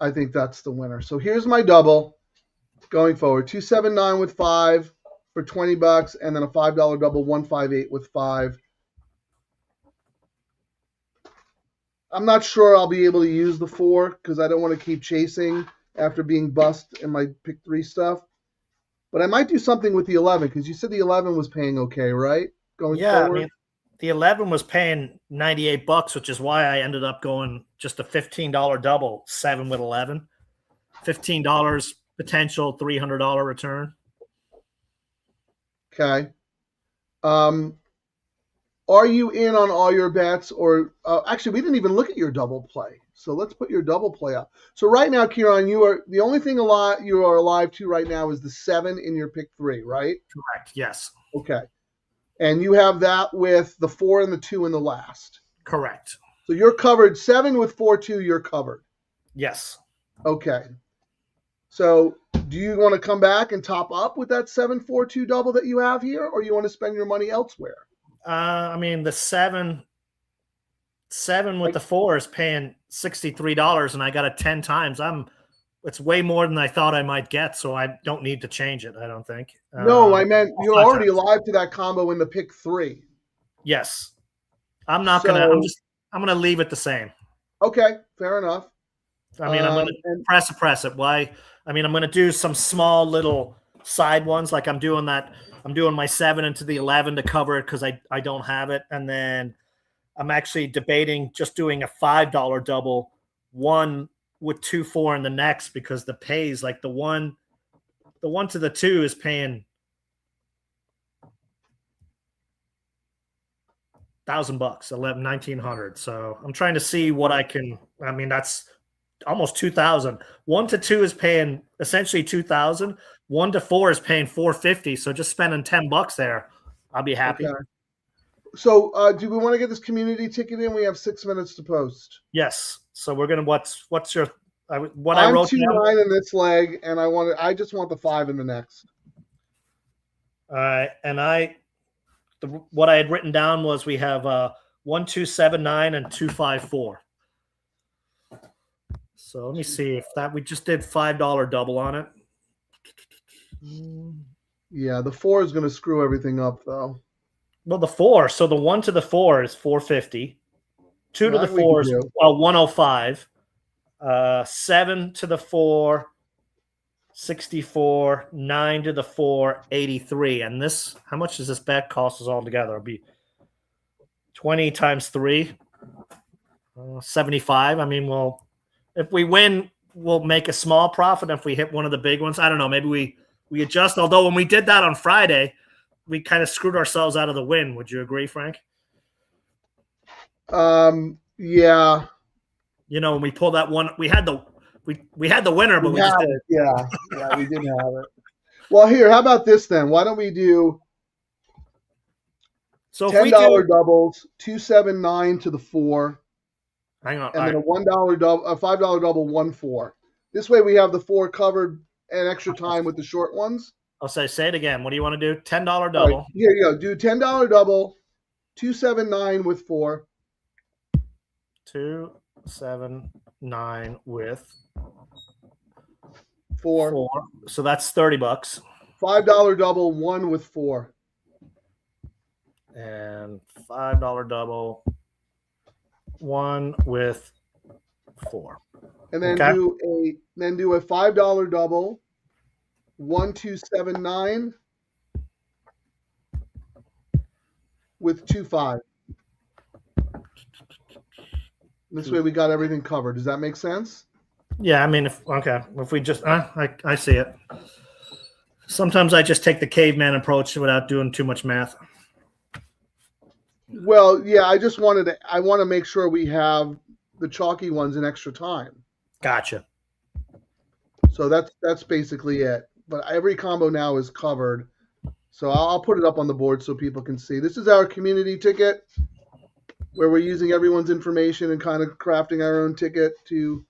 I think that's the winner. So here's my double going forward. 2, 7, 9 with 5 for $20, and then a $5 double, 1, 5, 8 with 5. I'm not sure I'll be able to use the 4 because I don't want to keep chasing after being bust in my pick 3 stuff. But I might do something with the 11 because you said the 11 was paying okay, right? Going forward. I mean, the 11 was paying $98, which is why I ended up going just a $15 double, 7 with 11. $15 potential $300 return. Okay. Are you in on all your bets, or actually, we didn't even look at your double play. So let's put your double play up. So right now, Kieran, you are the only thing you are alive to right now is the 7 in your pick 3, right? Correct. Yes. Okay. And you have that with the 4 and the 2 in the last. Correct. So you're covered 7 with 4-2. You're covered. Yes. Okay. So do you want to come back and top up with that 7-4-2 double that you have here, or you want to spend your money elsewhere? I mean, the seven with the 4 is paying $63, and I got it 10 times. It's way more than I thought I might get, so I don't need to change it. I don't think. No, I meant you're already alive to that combo in the pick 3. Yes, I'm not gonna. I'm gonna leave it the same. Okay, fair enough. I mean, I'm gonna press it. Why? I mean, I'm gonna do some small little side ones, like I'm doing my 7 into the 11 to cover it because I don't have it, and then I'm actually debating just doing a $5 double, one with 2-4 in the next, because the pays, like the one to the 2 is paying $1,000, $1,900. So I'm trying to see what I can. I mean, that's almost 2,000. 1 to 2 is paying essentially 2,000. 1 to 4 is paying $450. So just spending $10 there, I'll be happy. Okay. So do we want to get this community ticket in? We have 6 minutes to post. Yes. So we're gonna. What's your? I'm 2-9 in this leg, and I just want the 5 in the next. All right, and what I had written down was we have 1, 2, 7, 9, and 2, 5, 4. So let me see if we just did $5 double on it. Yeah, the 4 is going to screw everything up, though. Well, the 4. So the 1 to the 4 is $450. 2 to the 4 is $105. 7 to the 4, $64. 9 to the 4, $83. And this, how much does this bet cost us all together? It'll be 20 times 3, 75. I mean, if we win, we'll make a small profit. If we hit one of the big ones, I don't know. Maybe we adjust. Although when we did that on Friday, we kind of screwed ourselves out of the win. Would you agree, Frank? Yeah. You know, when we pulled that one, we had the winner, but we just didn't. Yeah, we didn't have it. Well, here, how about this then? Why don't we do $10 doubles, 2, 7, 9 to the 4. Hang on, and then a $1 double, a $5 double, 1, 4. This way we have the 4 covered and extra time with the short ones. I'll say it again. What do you want to do? $10 double. Right, here you go. Do $10 double, 2, 7, 9 with 4. 2, 7, 9 with 4. So that's $30. $5 double, 1 with 4. And $5 double, 1 with 4. And then do a $5 double, 1, 2, 7, 9 with 2, 5. This way we got everything covered. Does that make sense? Yeah, I mean, if we just, I see it. Sometimes I just take the caveman approach without doing too much math. Well, yeah, I want to make sure we have the chalky ones in extra time. Gotcha. So that's basically it. But every combo now is covered. So I'll put it up on the board so people can see. This is our community ticket where we're using everyone's information and kind of crafting our own ticket to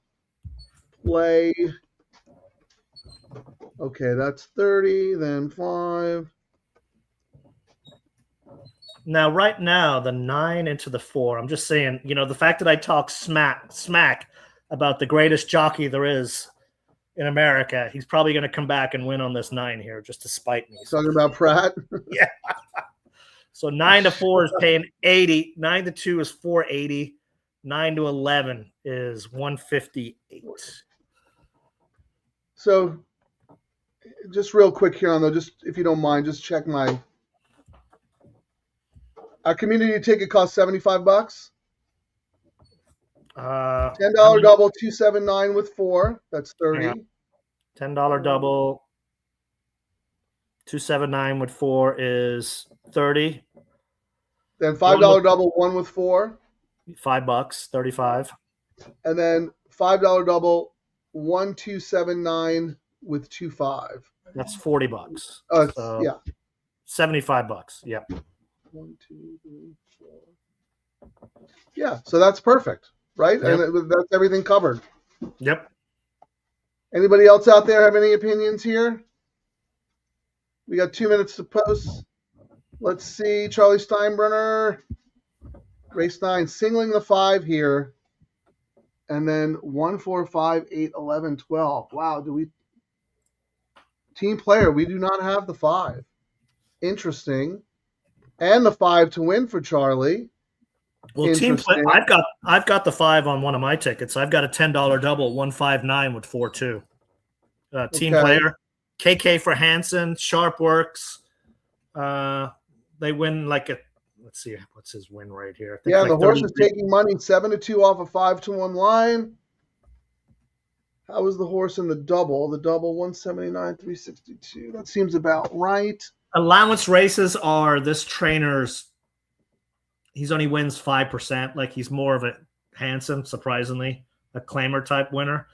play. Okay, that's 30, then 5. Now, right now, the 9 into the 4, I'm just saying, you know, the fact that I talk smack about the greatest jockey there is in America, he's probably going to come back and win on this 9 here just to spite me. Talking about Pratt? Yeah. So 9 to 4 is paying 80. 9 to 2 is 480. 9 to 11 is 158. So just real quick here on though, just if you don't mind, just check our community ticket costs $75. $10 double, 279 with 4. That's 30. $10 double. 279 with 4 is 30. Then $5 double, 1 with 4. $5, 35. And then $5 double, 1279 with 25. That's $40. So Yeah. $75. Yep. 1, 2, 3, 4. Yeah, so that's perfect, right? Yep. And that's everything covered. Yep. Anybody else out there have any opinions here? We got 2 minutes to post. Let's see, Charlie Steinbrenner, race 9, singling the 5 here. And then 1, 4, 5, 8, 11, 12. Wow, team player, we do not have the 5. Interesting. And the 5 to win for Charlie. Well, team play. I've got the 5 on one of my tickets. I've got a $10 double, 159 with 4-2. Team player, KK for Hansen, Sharp works. They win like let's see, what's his win rate here? I think the horse is taking money, 7-2 off a 5-1 line. How was the horse in the double? The double, 179, 362. That seems about right. Allowance races are this trainer's. He's only wins 5%. Like he's more of a Hansen, surprisingly, a claimer type winner.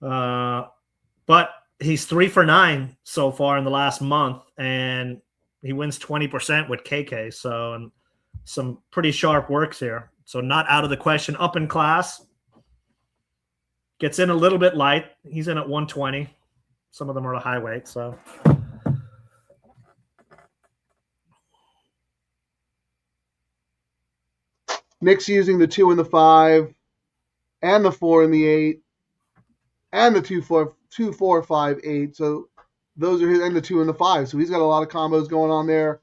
But he's 3 for 9 so far in the last month, and he wins 20% with KK. So, and some pretty sharp works here. So not out of the question. Up in class. Gets in a little bit light. He's in at 120. Some of them are a high weight. So. Nick's using the 2 and the 5, and the 4 and the 8, and the 2, 4, 5, 8. So those are his, and the 2 and the 5. So he's got a lot of combos going on there,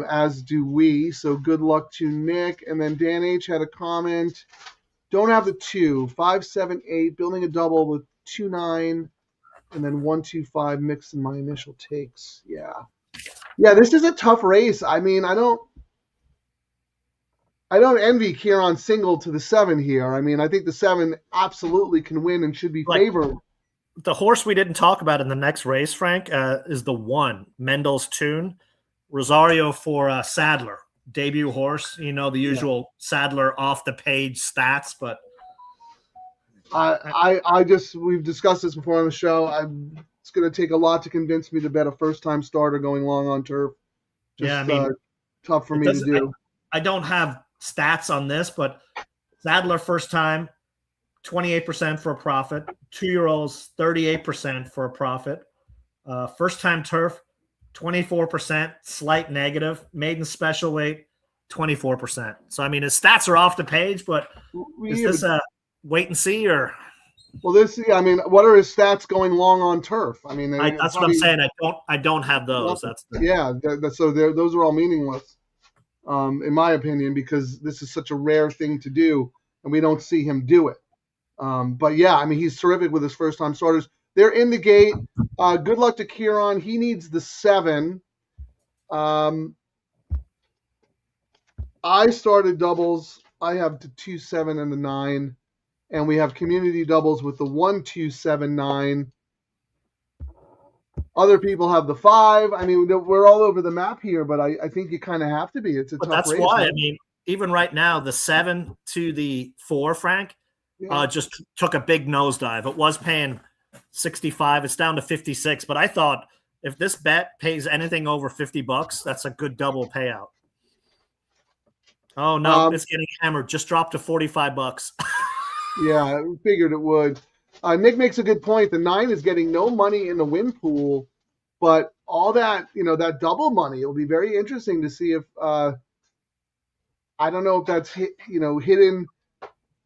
as do we. So good luck to Nick. And then Dan H had a comment. Don't have the 2, 5, 7, 8, building a double with 2, 9, and then 1, 2, 5 mixed in my initial takes. Yeah. Yeah, this is a tough race. I mean, I don't envy Kieran Single to the 7 here. I mean, I think the 7 absolutely can win and should be favored. The horse we didn't talk about in the next race, Frank, is the 1, Mendel's Tune. Rosario for Sadler, debut horse. You know, the usual Sadler off-the-page stats, but... we've discussed this before on the show. It's going to take a lot to convince me to bet a first-time starter going long on turf. Tough for me to do. I don't have stats on this, but Sadler first time, 28% for a profit. 2-year-olds, 38% for a profit. First time turf, 24%, slight negative. Maiden special weight, 24%. So, I mean, his stats are off the page, but is this a wait and see or? Well, what are his stats going long on turf? I mean, that's what I'm saying. I don't have those. So those are all meaningless. In my opinion, because this is such a rare thing to do, and we don't see him do it. But yeah, I mean, he's terrific with his first-time starters. They're in the gate. Good luck to Kieran. He needs the 7. I started doubles. I have the 2, 7, and the 9, and we have community doubles with the 1, 2, 7, 9. Other people have the 5. I mean, we're all over the map here, but I think you kind of have to be. It's a tough that's race. Why. I mean, even right now, the 7 to the 4, Frank, just took a big nosedive. It was paying 65. It's down to 56. But I thought if this bet pays anything over $50, that's a good double payout. Oh no, it's getting hammered. Just dropped to $45. Yeah, I figured it would. Nick makes a good point. The 9 is getting no money in the win pool, but all that, that double money, it'll be very interesting to see if, I don't know if that's,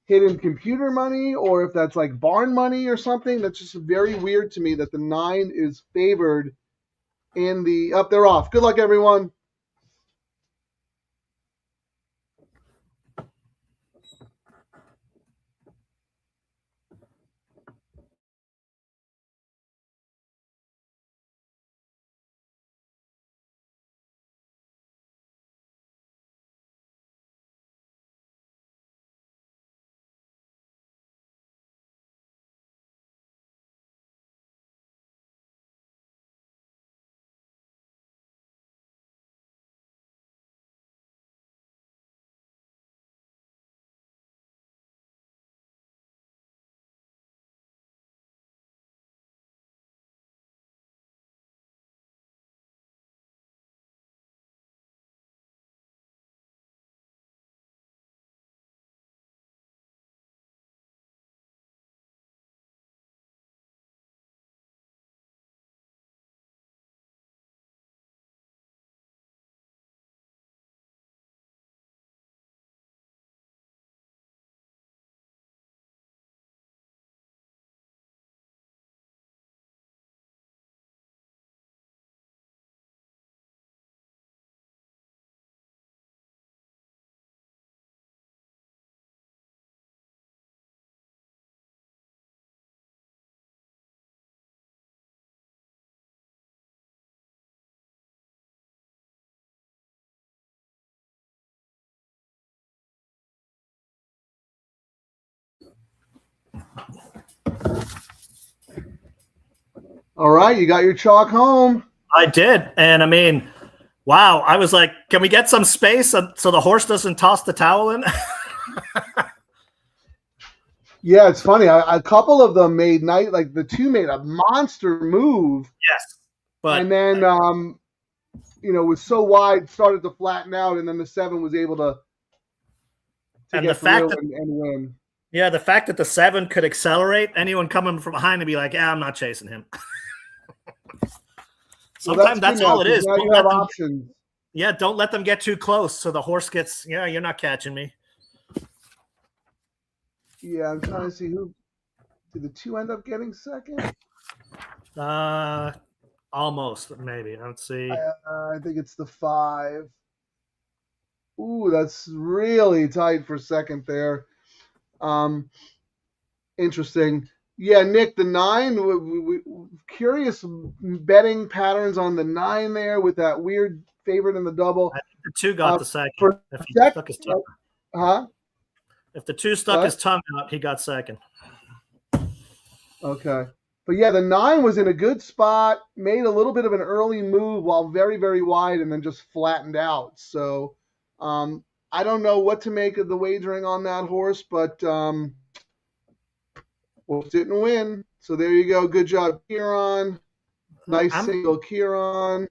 hidden computer money or if that's like barn money or something. That's just very weird to me that the 9 is favored in the, they're off. Good luck, everyone. All right, you got your chalk home. I did. And I mean, wow. I was like, can we get some space so the horse doesn't toss the towel in? Yeah, it's funny. A couple of them made like the two made a monster move. Yes. But and then was so wide, started to flatten out, and then the 7 was able to and get the fact through that and win. yeah, the fact that the 7 could accelerate, anyone coming from behind and be like, yeah, I'm not chasing him. Sometimes that's all it is. Now you have options. Yeah, don't let them get too close so the horse gets, yeah, you're not catching me. Yeah, I'm trying to see who did the 2 end up getting second? Almost, maybe. Let's see. I think it's the 5. Ooh, that's really tight for second there. Interesting. Yeah, Nick, the 9. Curious betting patterns on the 9 there with that weird favorite in the double. I think the 2 got the second. If he stuck his tongue. Huh? If the 2 stuck his tongue out, he got second. Okay. But yeah, the 9 was in a good spot, made a little bit of an early move while very, very wide, and then just flattened out. So I don't know what to make of the wagering on that horse, but horse didn't win. So there you go. Good job, Kieran. Nice single, Kieran.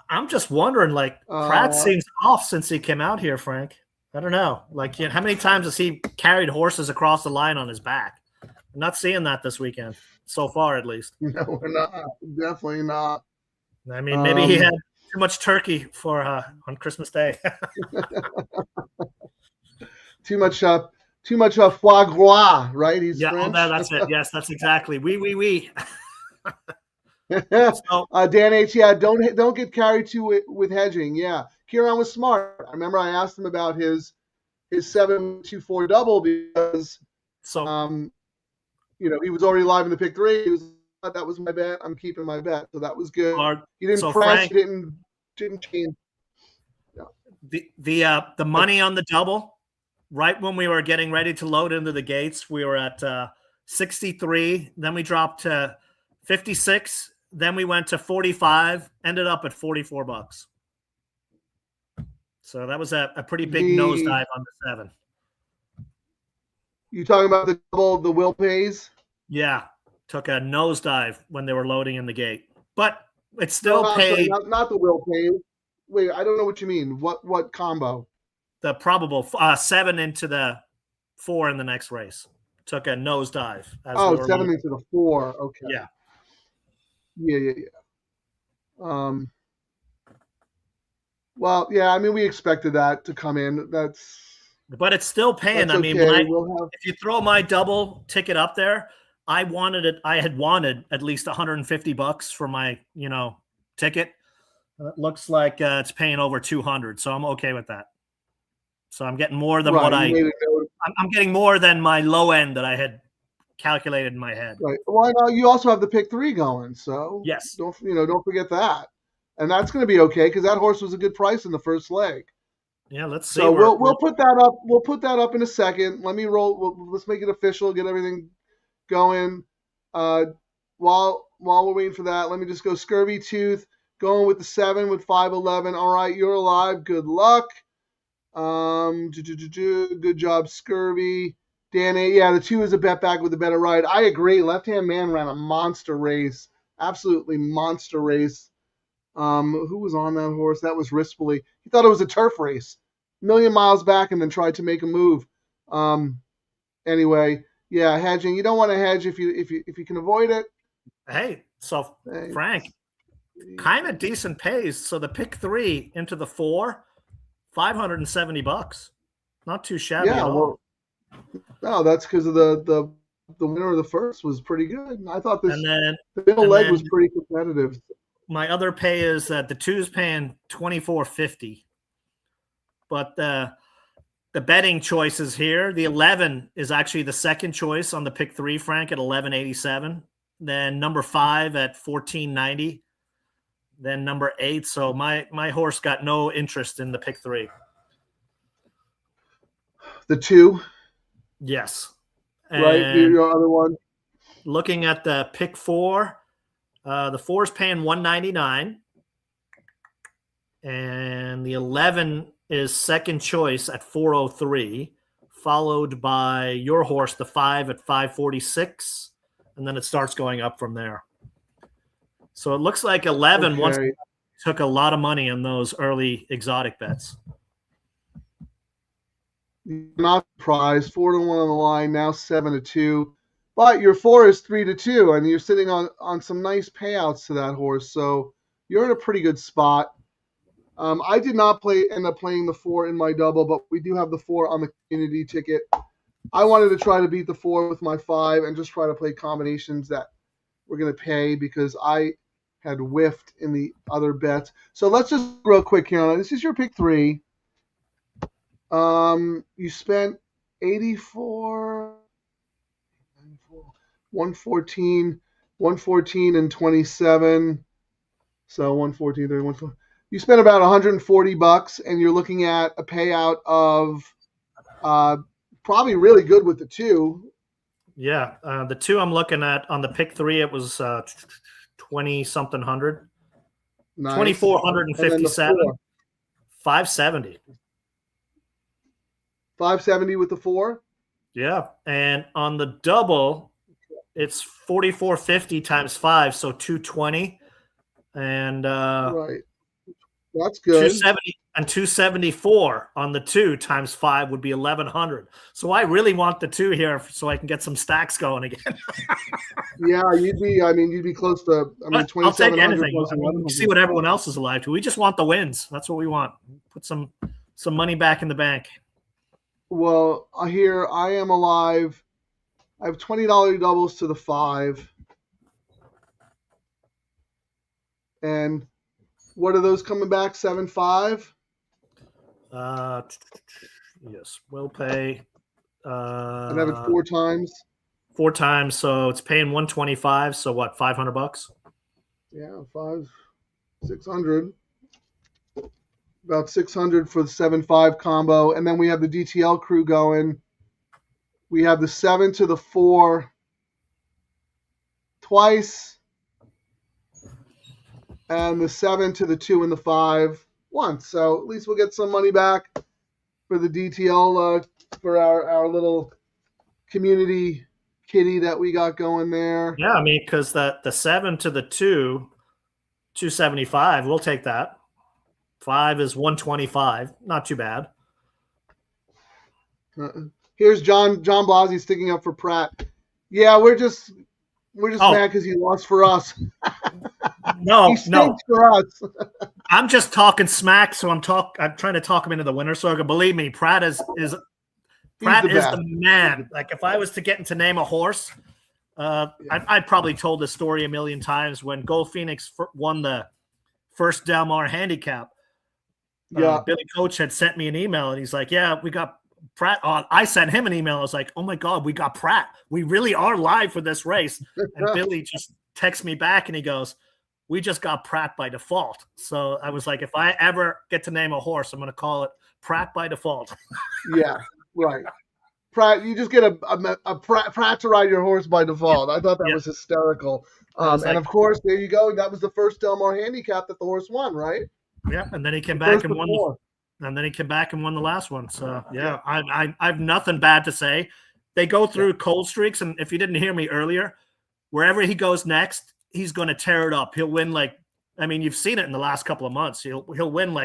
I'm just wondering, like, Pratt seems off since he came out here, Frank. I don't know. Like, how many times has he carried horses across the line on his back? I'm not seeing that this weekend, so far at least. No, we're not. Definitely not. I mean, maybe he had too much turkey for on Christmas Day. Too much foie gras, right? He's French. That's it. Yes, that's exactly. Oui. So, Dan H, yeah, don't get carried with hedging. Yeah, Kieran was smart. I remember I asked him about his 7-2-4 double because he was already live in the pick 3. He was that was my bet. I'm keeping my bet, so that was good. He didn't press. Frank, didn't change. Yeah. The money on the double, right when we were getting ready to load into the gates, we were at 63. Then we dropped to 56. Then we went to 45. Ended up at $44. So that was a pretty big nosedive on the 7. You talking about the double, the Will Pays? Yeah, took a nosedive when they were loading in the gate, but it still paid. Sorry, not the Will Pays. Wait, I don't know what you mean. What combo? The probable 7 into the 4 in the next race. Took a nosedive. 7 into the 4. Okay. Yeah. Yeah. Well, yeah. I mean, we expected that to come in. But it's still paying. I mean, if you throw my double ticket up there, I had wanted at least $150 for my, ticket. It looks like it's paying over 200, so I'm okay with that. So I'm getting more than what I'm getting more than my low end that I had calculated in my head. Right. Well, you also have the pick 3 going, so yes, don't forget that, and that's going to be okay because that horse was a good price in the first leg. Yeah, let's see. So we'll put that up. We'll put that up in a second. Let me roll. Let's make it official. Get everything going. While we're waiting for that, let me just go Scurvy Tooth going with the 7 with 511. All right, you're alive. Good luck. Good job, Scurvy. Dan A. Yeah, the 2 is a bet back with a better ride. I agree. Left Hand Man ran a monster race. Absolutely monster race. Who was on that horse? That was Rispoli. He thought it was a turf race. A million miles back and then tried to make a move. Anyway, yeah, hedging. You don't want to hedge if you can avoid it. Hey, so Frank, kind of decent pays. So the pick 3 into the 4, $570. Not too shabby at all. No, that's because of the winner of the first was pretty good. I thought the middle leg was pretty competitive. My other pay is that the 2's paying $24.50, but the betting choices here, the 11 is actually the second choice on the pick 3, Frank, at $11.87. Then number 5 at $14.90. Then number 8. So my horse got no interest in the pick 3. The 2. Yes. And right, your other one. Looking at the pick 4. The 4 is paying 199, and the 11 is second choice at 403, followed by your horse, the 5, at 546, and then it starts going up from there. So it looks like 11 once took a lot of money in those early exotic bets. Not surprised. 4-1 on the line, now 7-2. But your 4 is 3-2, and you're sitting on some nice payouts to that horse. So you're in a pretty good spot. I did not end up playing the 4 in my double, but we do have the 4 on the community ticket. I wanted to try to beat the 4 with my 5 and just try to play combinations that we're going to pay because I had whiffed in the other bets. So let's just real quick here. This is your pick 3. You spent 84, 114 and 27. So 114, 30, 114. You spent about $140 and you're looking at a payout of probably really good with the 2. Yeah, the 2 I'm looking at on the pick 3, it was 20 something hundred. Nice. 2,457. 570. 570 with the 4? Yeah, and on the double, it's 4,450 times 5, so 220. And right. That's good. 270 and 274 on the 2 times 5 would be 1,100. So I really want the 2 here so I can get some stacks going again. Yeah, you'd be close to. I'll take anything. See what everyone else is alive to. We just want the wins. That's what we want. Put some money back in the bank. Well, here I am alive. I have $20 doubles to the 5. And what are those coming back? 7-5? Yes, we'll pay. And have it 4 times? 4 times, so it's paying 125. So what, $500? Yeah, 600. About 600 for the 7-5 combo, and then we have the DTL crew going. We have the 7 to the 4 twice, and the 7 to the 2 and the 5 once. So at least we'll get some money back for the DTL for our little community kitty that we got going there. Yeah, I mean, because the 7 to the 2, 275, we'll take that. 5 is 125, not too bad. Here's John Blasi sticking up for Pratt. Yeah, we're just mad because he lost for us. No, for us. I'm just talking smack, so I'm trying to talk him into the winner's circle. Believe me, Pratt is the man. Like if I was to get into name a horse, I'd probably told this story a million times when Gold Phoenix won the first Del Mar handicap. Billy Coach had sent me an email and he's like, yeah, we got Pratt on. I sent him an email. I was like, oh my God, we got Pratt. We really are live for this race. And Billy just texts me back and he goes, we just got Pratt by default. So I was like, if I ever get to name a horse, I'm going to call it Pratt by default. Yeah, right. Pratt, you just get a Pratt to ride your horse by default. I thought that was hysterical. And of course, there you go. That was the first Del Mar handicap that the horse won, right? Yeah, and then he came back and won. And then he came back and won the last one. So yeah, I have nothing bad to say. They go through cold streaks, and if you didn't hear me earlier, wherever he goes next, he's going to tear it up. He'll win you've seen it in the last couple of months. He'll win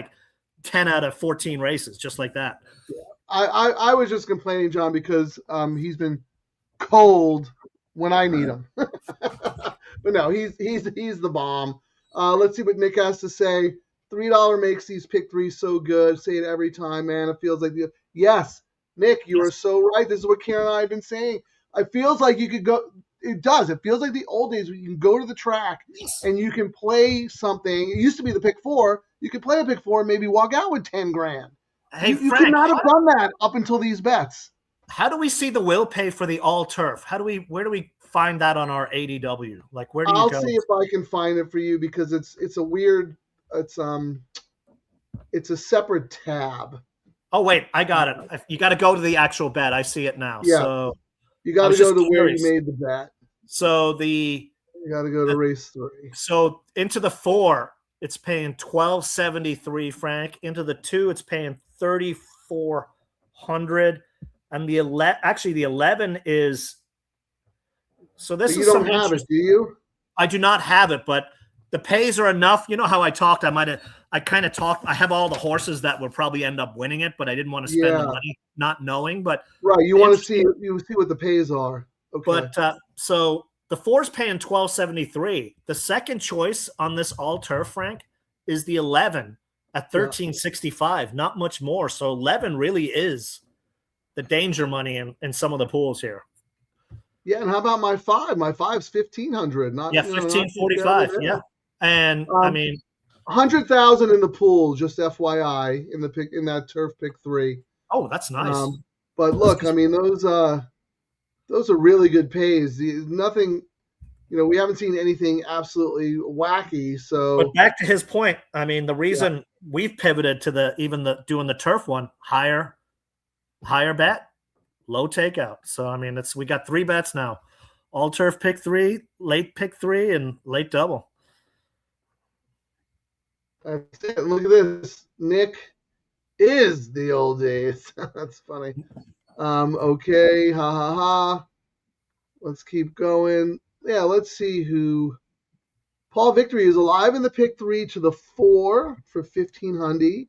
10 out of 14 races, just like that. Yeah. I was just complaining, John, because he's been cold when I need him. But no, he's the bomb. Let's see what Nick has to say. $3 makes these pick 3 so good. Say it every time, man. It feels like yes, Nick, you are so right. This is what Karen and I have been saying. It feels like you could go. It does. It feels like the old days where you can go to the track and you can play something. It used to be the pick 4. You could play a pick 4 and maybe walk out with 10 grand. Hey, you could not have done that up until these bets. How do we see the will pay for the all turf? Where do we find that on our ADW? Where do you I'll go? see if I can find it for you because it's a weird. It's a separate tab. Oh wait, I got it. You got to go to the actual bet. I see it now. Yeah. So you got to go to where you made the bet. So the You got to go to race 3. So into the 4, it's paying $12.73, Frank. Into the 2, it's paying $3,400, and the 11 is. So this But you is don't some have interest. it, do you? I do not have it, but the pays are enough. You know how I talked? I kind of talked. I have all the horses that would probably end up winning it, but I didn't want to spend the money not knowing. But right, you want to see what the pays are. Okay. But so the 4's paying $12.73. The second choice on this all turf, Frank, is the 11 at $13.65. Not much more. So 11 really is the danger money in some of the pools here. Yeah, and how about my 5? My 5's $1,500. Not $15.45. Yeah, and I mean 100,000 in the pool. Just FYI, in that turf pick 3. Oh, that's nice. But look, I mean those are really good pays. Nothing, we haven't seen anything absolutely wacky. So, but back to his point, I mean the reason we've pivoted to doing the turf one higher bet. Low takeout. So I mean, we got 3 bets now: all turf pick 3, late pick 3, and late double. That's it. Look at this. Nick is the old days. That's funny. Okay. Ha ha ha. Let's keep going. Yeah. Let's see who. Paul Victory is alive in the pick 3 to the 4 for 1,500.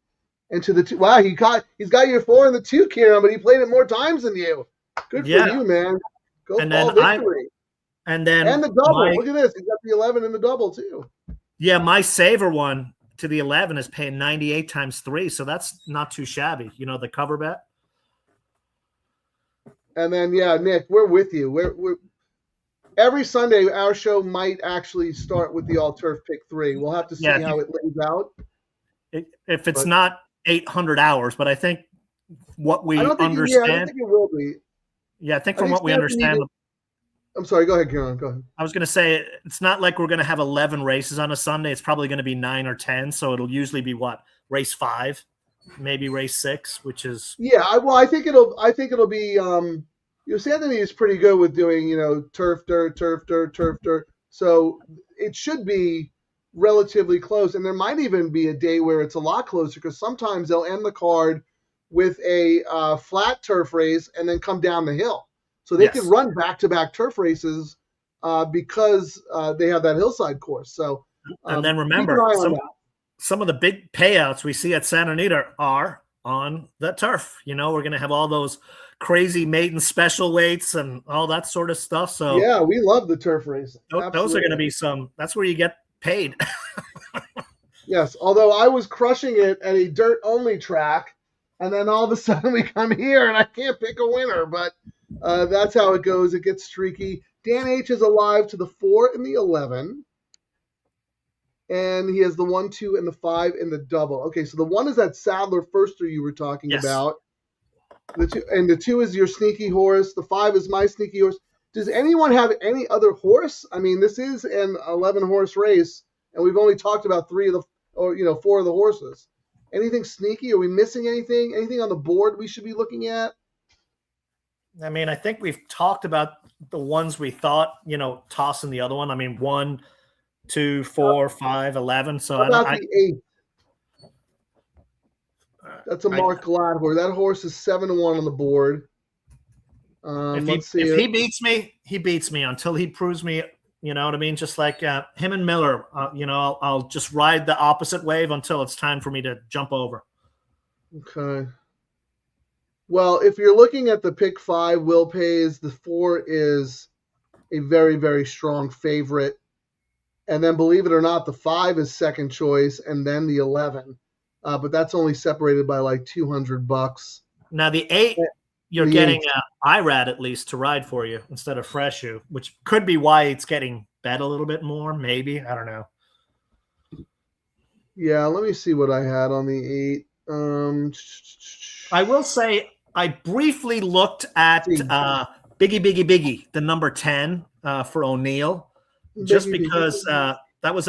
And to the 2, wow, he's got your 4 and the 2, Kieran, but he played it more times than you. Good for you, man. Go and Paul Victory. And the double. Look at this. He's got the 11 in the double too. Yeah, my saver one to the 11 is paying 98 times 3, so that's not too shabby. The cover bet. And then Nick, we're with you. We're every Sunday our show might actually start with the all turf pick 3. We'll have to see how it lays out. If it's not 800 hours, but I think what we understand. I don't think it will be. Yeah, I think from what we understand. I'm sorry. Go ahead, Kieran. Go ahead. I was going to say it's not like we're going to have 11 races on a Sunday. It's probably going to be 9 or 10. So it'll usually be race 5, maybe race 6, which is. Yeah, well, I think it'll be. Santa Anita is pretty good with doing turf, dirt, turf, dirt, turf, dirt. So it should be relatively close, and there might even be a day where it's a lot closer because sometimes they'll end the card with a flat turf race and then come down the hill, so they can run back-to-back turf races because they have that hillside course. So and then remember, some of the big payouts we see at Santa Anita are on the turf. We're going to have all those crazy maiden special weights and all that sort of stuff. So yeah, we love the turf racing. Those are going to be that's where you get paid. Yes, although I was crushing it at a dirt only track, and then all of a sudden we come here and I can't pick a winner, but that's how it goes. It gets streaky. Dan H is alive to the 4 and the 11, and he has the 1, 2, and the 5 in the double. Okay, so the 1 is that Sadler Firster you were talking about. The 2 is your sneaky horse. The 5 is my sneaky horse. Does anyone have any other horse? I mean, this is an 11-horse race, and we've only talked about 4 of the horses. Anything sneaky? Are we missing anything? Anything on the board we should be looking at? I mean, I think we've talked about the ones we thought, tossing the other one. I mean, 1, 2, 4, 5, 11. So how about the 8? That's a Mark Glad horse. That horse is 7-1 on the board. If he beats me, he beats me until he proves me. You know what I mean? Just like him and Miller. I'll just ride the opposite wave until it's time for me to jump over. Okay. Well, if you're looking at the pick 5, Will Pays, the 4 is a very, very strong favorite. And then, believe it or not, the 5 is second choice, and then the 11. But that's only separated by like $200. Now the 8, you're getting IRAD at least to ride for you instead of Fresh You, which could be why it's getting bet a little bit more. Maybe, I don't know. Yeah, let me see what I had on the 8. I will say I briefly looked at Biggie, the number 10 for O'Neill, just because that was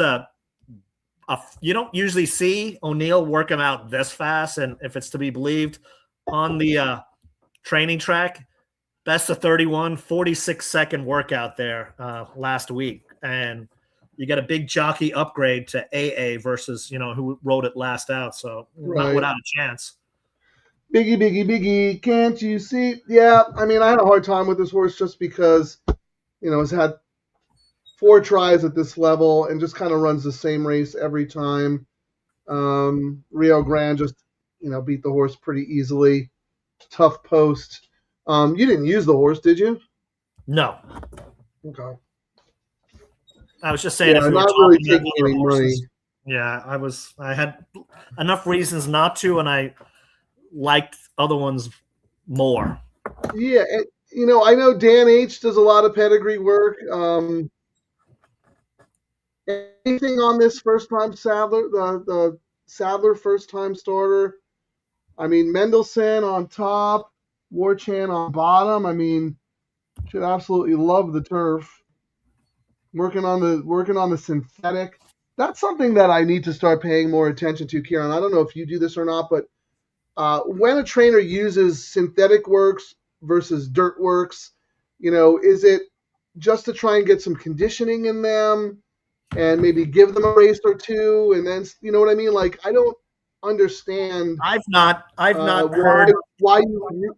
you don't usually see O'Neill work him out this fast, and if it's to be believed, on the training track, best of 31, 46-second workout there last week. and you get a big jockey upgrade to AA versus, who rode it last out. So not without a chance. Biggie, biggie, biggie, can't you see? Yeah, I mean, I had a hard time with this horse just because, it's had 4 tries at this level and just kind of runs the same race every time. Rio Grande just, beat the horse pretty easily. Tough post. You didn't use the horse, did you? No. Okay. I was just saying, if we were not talking really about taking other any horses, money. yeah, I had enough reasons not to, and I liked other ones more. Yeah, and, I know Dan H does a lot of pedigree work. Anything on this first-time Sadler, the Sadler first-time starter? I mean, Mendelssohn on top, Warchan on bottom. I mean, should absolutely love the turf. Working on the synthetic. That's something that I need to start paying more attention to, Kieran. I don't know if you do this or not, but when a trainer uses synthetic works versus dirt works, is it just to try and get some conditioning in them and maybe give them a race or two, and then, you know what I mean? Like, I don't understand. I've not heard why you.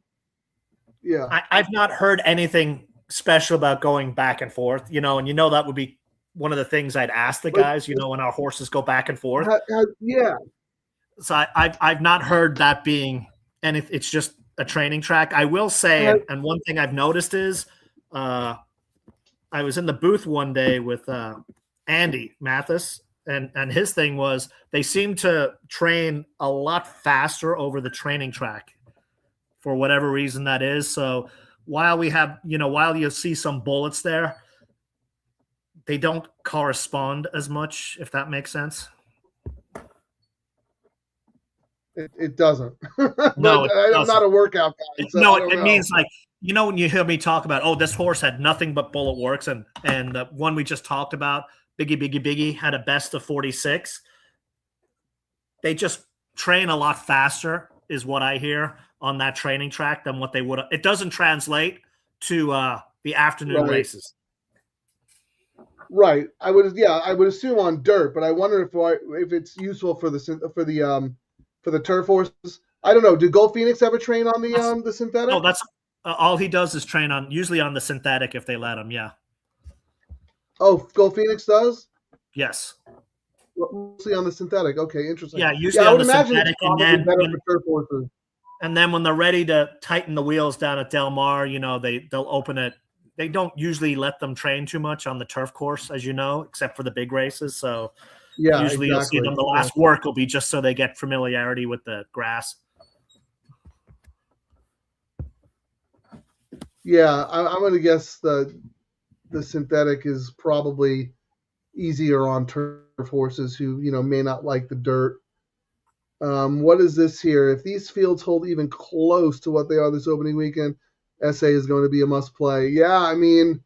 Yeah, I've not heard anything special about going back and forth, and that would be one of the things I'd ask the guys, when our horses go back and forth. Yeah. So I've not heard that being, and it's just a training track. I will say, and one thing I've noticed is, I was in the booth one day with Andy Mathis, and his thing was they seem to train a lot faster over the training track for whatever reason that is. So while we have, while you see some bullets there, they don't correspond as much, if that makes sense. It doesn't. No, I'm not a workout guy. So no, it means like, when you hear me talk about, oh, this horse had nothing but bullet works, and the one we just talked about, Biggie had a best of 46. They just train a lot faster, is what I hear on that training track than what they would. It doesn't translate to the afternoon races. Right. I would assume on dirt, but I wonder if it's useful for the turf horses. I don't know. Did Gold Phoenix ever train on the synthetic? No, that's all he does is train usually on the synthetic if they let him. Yeah. Oh, Gold Phoenix does? Yes. Mostly on the synthetic. Okay, interesting. Yeah, usually on the synthetic, and then better for turf horses. And then when they're ready to tighten the wheels down at Del Mar, they'll open it. They don't usually let them train too much on the turf course, as you know, except for the big races. So usually you'll see them. The last work will be just so they get familiarity with the grass. Yeah, I'm going to guess the synthetic is probably easier on turf horses who, may not like the dirt. What is this here? If these fields hold even close to what they are this opening weekend, SA is going to be a must play. Yeah, I mean,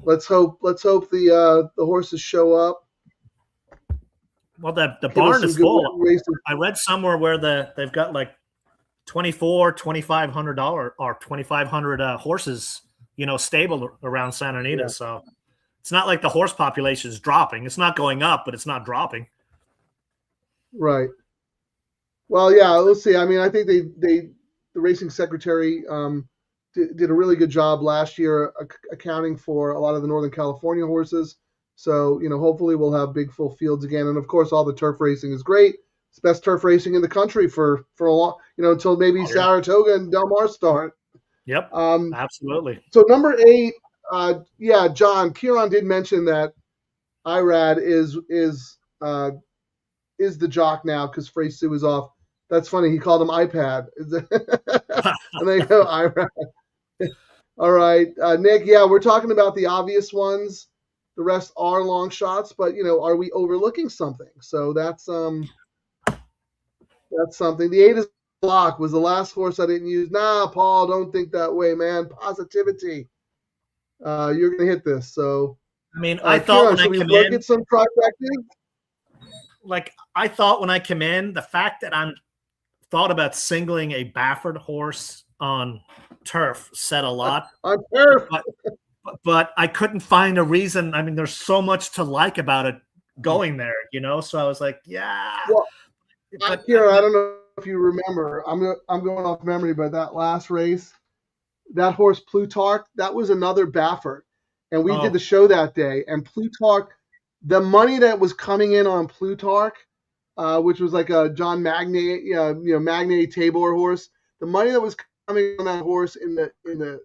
let's hope the horses show up. Well, the barn is full. I read somewhere where they've got like $2,500 or 2,500 horses, stable around Santa Anita. Yeah. So it's not like the horse population is dropping. It's not going up, but it's not dropping. Right. Well, yeah, let's see. I mean, I think the racing secretary did a really good job last year accounting for a lot of the Northern California horses. So, hopefully we'll have big full fields again. And of course, all the turf racing is great. It's best turf racing in the country for a long, until maybe Saratoga and Del Mar start. Yep. Absolutely. So number 8, John, Kieran did mention that Irad is the jock now because Frey Sue is off. That's funny. He called him iPad. And they go Irad. All right, Nick. Yeah, we're talking about the obvious ones. The rest are long shots, but are we overlooking something? So that's something. The 8 is block was the last horse I didn't use. Nah, Paul, don't think that way, man. Positivity. You're gonna hit this. So I mean, I thought Kieran, when I come in, at some trifecta. Like I thought when I came in, the fact that I'm thought about singling a Baffert horse on turf said a lot. On turf. but I couldn't find a reason. I mean, there's so much to like about it going there, you know. So I was like, yeah. Well, But Kira, I don't know if you remember. I'm going off memory, but that last race, that horse Plutarch, that was another Baffert, and we did the show that day. And Plutarch, the money that was coming in on Plutarch, which was like a John Magnay, Magnay Tabor horse, the money that was coming on that horse in the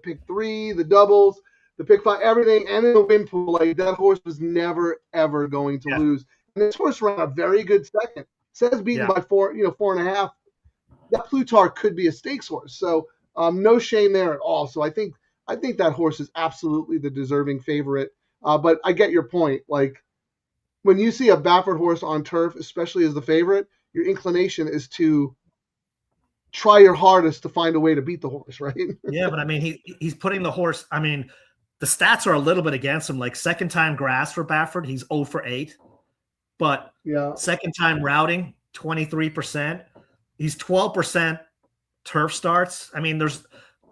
pick 3, the doubles, the pick 5, everything, and in the win pool, like that horse was never ever going to lose. And this horse ran a very good second. Says beaten by 4.5. That Plutarch could be a stakes horse, so no shame there at all. So I think that horse is absolutely the deserving favorite. But I get your point. Like when you see a Baffert horse on turf, especially as the favorite, your inclination is to try your hardest to find a way to beat the horse, right? Yeah, but I mean, he's putting the horse. I mean, the stats are a little bit against him. Like second time grass for Baffert, he's 0 for 8. But second time routing, 23%. He's 12% turf starts. I mean, there's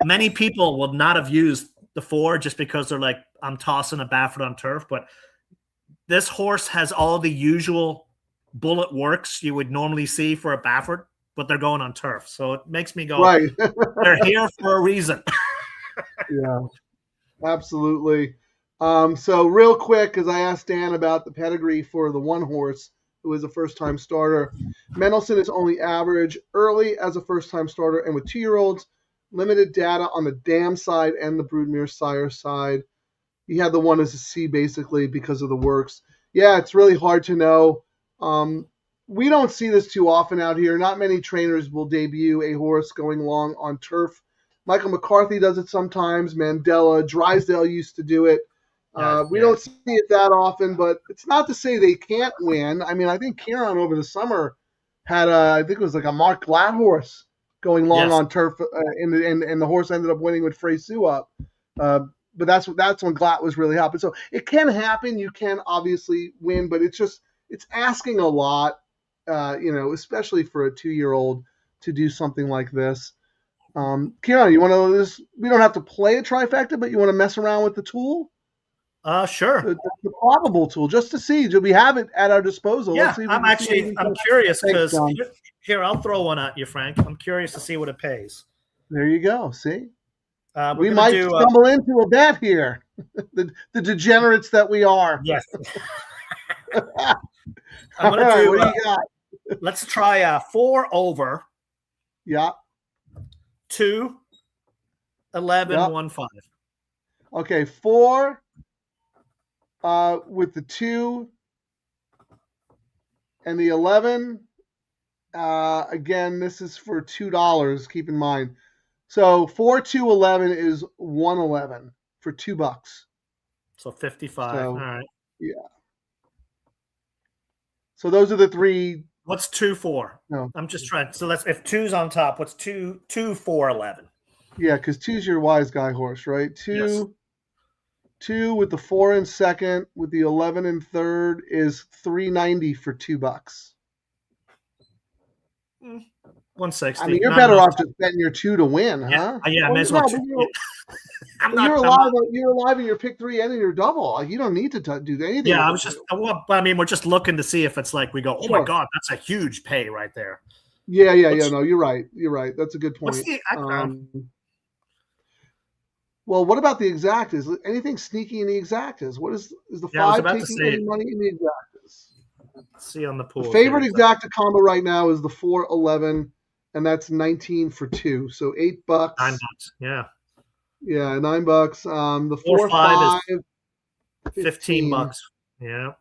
many people will not have used the 4 just because they're like, I'm tossing a Baffert on turf. But this horse has all the usual bullet works you would normally see for a Baffert, but they're going on turf. So it makes me go, right. They're here for a reason. Yeah, absolutely. So real quick, because I asked Dan about the pedigree for the one horse who is a first-time starter. Mendelssohn is only average early as a first-time starter and with 2-year-olds. Limited data on the dam side and the broodmare sire side. He had the one as a C basically because of the works. Yeah, it's really hard to know. We don't see this too often out here. Not many trainers will debut a horse going long on turf. Michael McCarthy does it sometimes. Mandela, Drysdale used to do it. We don't see it that often, but it's not to say they can't win. I mean, I think Kieran over the summer had I think it was like a Mark Glatt horse going long on turf, and the horse ended up winning with Freysu up. But that's when Glatt was really hot. But so it can happen. You can obviously win, but it's asking a lot, especially for a 2-year-old to do something like this. Kieran, you want to? We don't have to play a trifecta, but you want to mess around with the tool? Sure. The probable tool, just to see. Do we have it at our disposal? Yeah, Let's see I'm curious because here, I'll throw one at you, Frank. I'm curious to see what it pays. There you go. See? We might do, stumble into a bet here. the degenerates that we are. Yes. All right, what do you got? Let's try 4 over. Yeah. 2, 11, 1, 5. Okay, 4 with the 2 and the 11. Again, this is for $2. Keep in mind. So 4, 2, 11 is 111 for $2. So 55. All right. Yeah. So those are the 3. What's 2 4? No. I'm just trying. So if 2's on top, what's 2 4 11? Yeah, because 2's your wise guy horse, right? 2 with the 4 in second, with the 11 in third is $390 for $2. 160. I mean, you're better off just betting your 2 to win, huh? Yeah, I may as well. You're alive in your pick 3 and in your double. Like, you don't need to do anything. Yeah, I was just. Well, I mean, we're just looking to see if it's like we go, oh my god, that's a huge pay right there. Yeah. No, you're right. That's a good point. What's the well, what about the exactas? Anything sneaky in the exactas? What is the 5 taking any money in the exactas? Let's see on the pool. The favorite exacta combo right now is the 4-11, and that's 19 for 2. So $8. $9. Yeah. Yeah, $9. The 4-5 is $15. Yeah.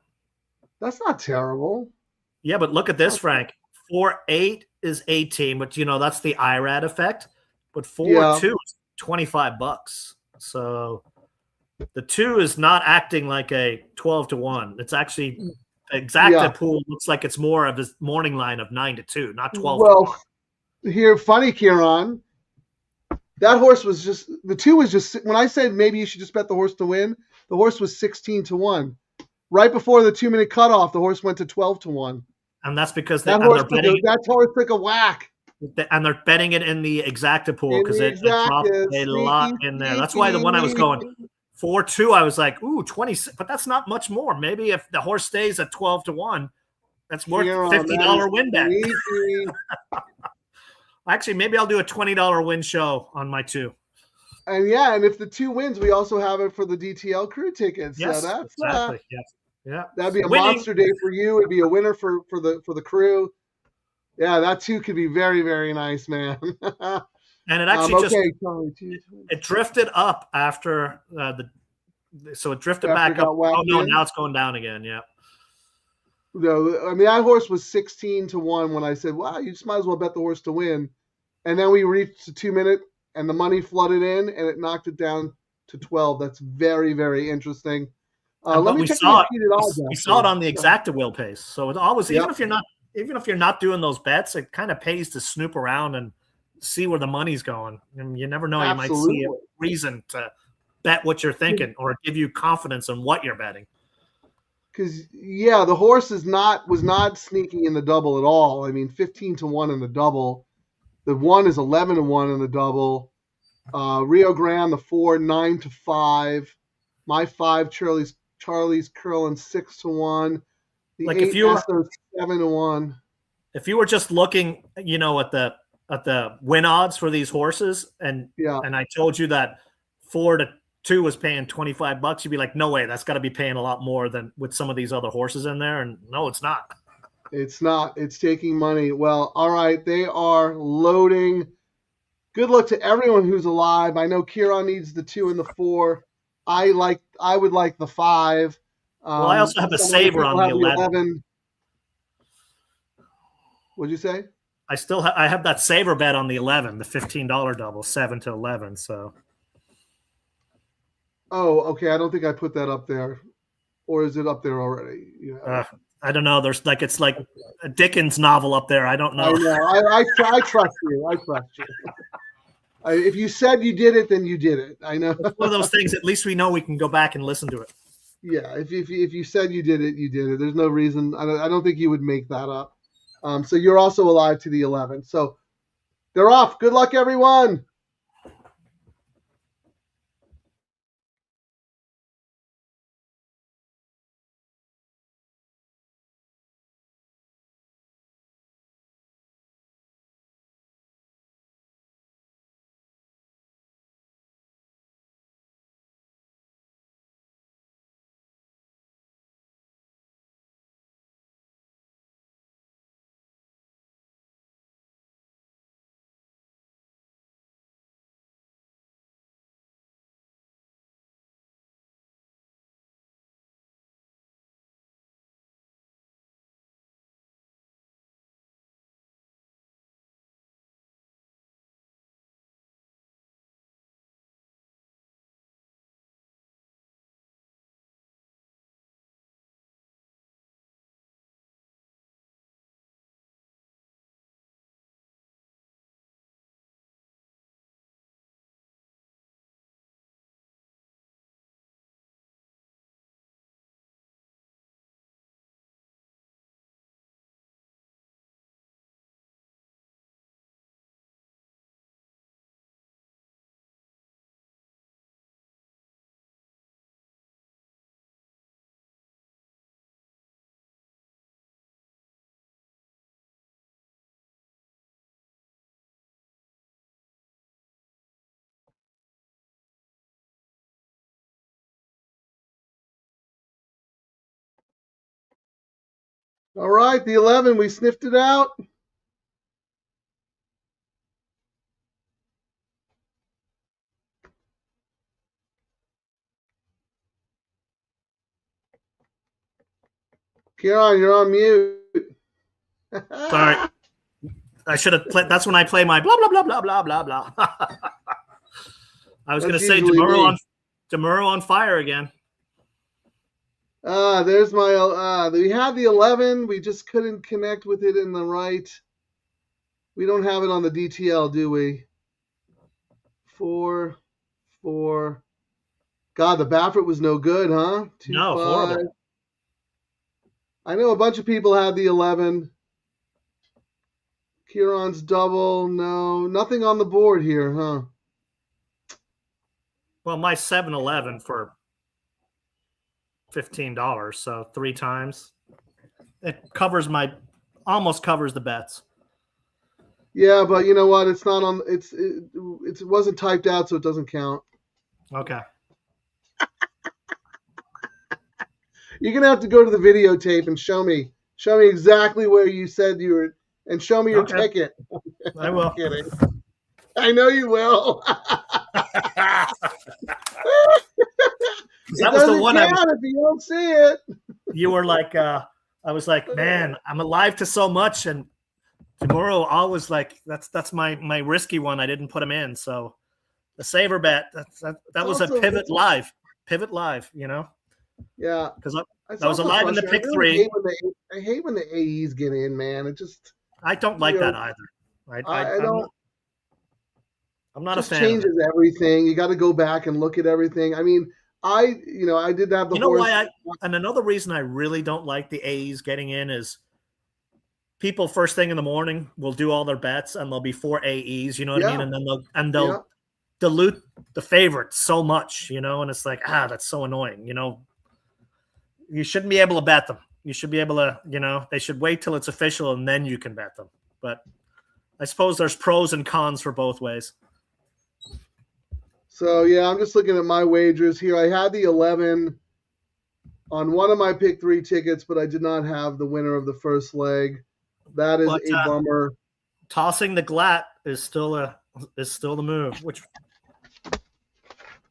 That's not terrible. Yeah, but look at this, Frank. 4-8 is 18, but that's the IRAD effect. But 4-2 is $25. So the 2 is not acting like a 12-1. It's actually exacta pool looks like it's more of this morning line of 9-2, not 12. Well, here, funny, Kieran. That horse was just the 2 was just when I said maybe you should just bet the horse to win. The horse was 16-1. Right before the 2-minute cutoff, the horse went to 12-1. And that's because that horse took a whack. And they're betting it in the exacta pool In because the it dropped exacta, a lot sneaky, in there. That's why the one I was going 4-2, I was like, ooh, 20, but that's not much more. Maybe if the horse stays at 12-1, that's worth $50 win bet. Actually, maybe I'll do a $20 win show on my 2. And yeah, and if the 2 wins, we also have it for the DTL Crew tickets. Yes, so that's exactly. Yes. Yeah, that'd be a monster day for you. It'd be a winner for the crew. Yeah, that too could be very, very nice, man. And it actually it drifted up after so it drifted back up. Oh no, now it's going down again. Yeah. No, I mean that horse was 16-1 when I said, "Wow, you just might as well bet the horse to win." And then we reached the 2-minute, and the money flooded in, and it knocked it down to 12. That's very, very interesting. Let me check we saw it on the exacta wheel pace. So it always, even if you're not doing those bets, it kind of pays to snoop around and see where the money's going. And you never know, you might see a reason to bet what you're thinking or give you confidence in what you're betting. Because the horse was not sneaking in the double at all. I mean, 15-1 in the double. The 1 is 11-1 in the double. Rio Grande, the 4, 9-5. My 5, Charlie's Curlin, 6-1. The like 8, if you were 7-1. If you were just looking, at the win odds for these horses, and I told you that 4-2 was paying $25, you'd be like, no way, that's got to be paying a lot more than with some of these other horses in there. And no, it's not. It's not. It's taking money. Well, all right, they are loading. Good luck to everyone who's alive. I know Kieran needs the 2 and the 4. I would like the 5. Well, I also have a saver on the 11. What'd you say? I have that saver bet on the 11, the $15 double, 7-11. So. Oh, okay. I don't think I put that up there, or is it up there already? I don't know. It's like a Dickens novel up there. I don't know. I know. I trust you. I trust you. If you said you did it, then you did it. I know. It's one of those things. At least we know we can go back and listen to it. Yeah. If you said you did it, you did it. There's no reason. I don't think you would make that up. So you're also alive to the 11. So they're off. Good luck, everyone. All right, the 11. We sniffed it out. Kieran, you're on mute. Sorry. I should have played. That's when I play my blah, blah, blah, blah, blah, blah, blah. I was going to say Demuro on fire again. There's my, we had the 11. We just couldn't connect with it in the right. We don't have it on the DTL, do we? 4. God, the Baffert was no good, huh? 2, no, 5. horrible. I know a bunch of people had the 11. Kieran's double. No, nothing on the board here, huh? Well, my 7-Eleven for $15, so 3 times. It covers almost covers the bets. Yeah, but you know what? It's not on. It wasn't typed out, so it doesn't count. Okay. You're gonna have to go to the videotape and show me exactly where you said you were, and show me your ticket. I will. I'm kidding. I know you will. That It was the doesn't one count if you don't see it. You were like, I was like, man, I'm alive to so much, and tomorrow I was like, that's my risky one. I didn't put him in, so the saver bet that was also, a pivot live, you know. Yeah, because I was alive in the pick really 3. I hate when the AEs get in, man. It just I don't like that either. I don't. I'm not just a fan. Changes everything. You got to go back and look at everything. I mean, I did have the horse. Why and another reason I really don't like the AEs getting in is people first thing in the morning will do all their bets and there'll be 4 AEs, you know what I mean? And then they'll dilute the favorites so much, you know, and it's like, that's so annoying, you know. You shouldn't be able to bet them. You should be able to, you know, they should wait till it's official and then you can bet them. But I suppose there's pros and cons for both ways. So, yeah, I'm just looking at my wagers here. I had the 11 on one of my pick 3 tickets, but I did not have the winner of the first leg. That is a bummer. Tossing the glat is still the move.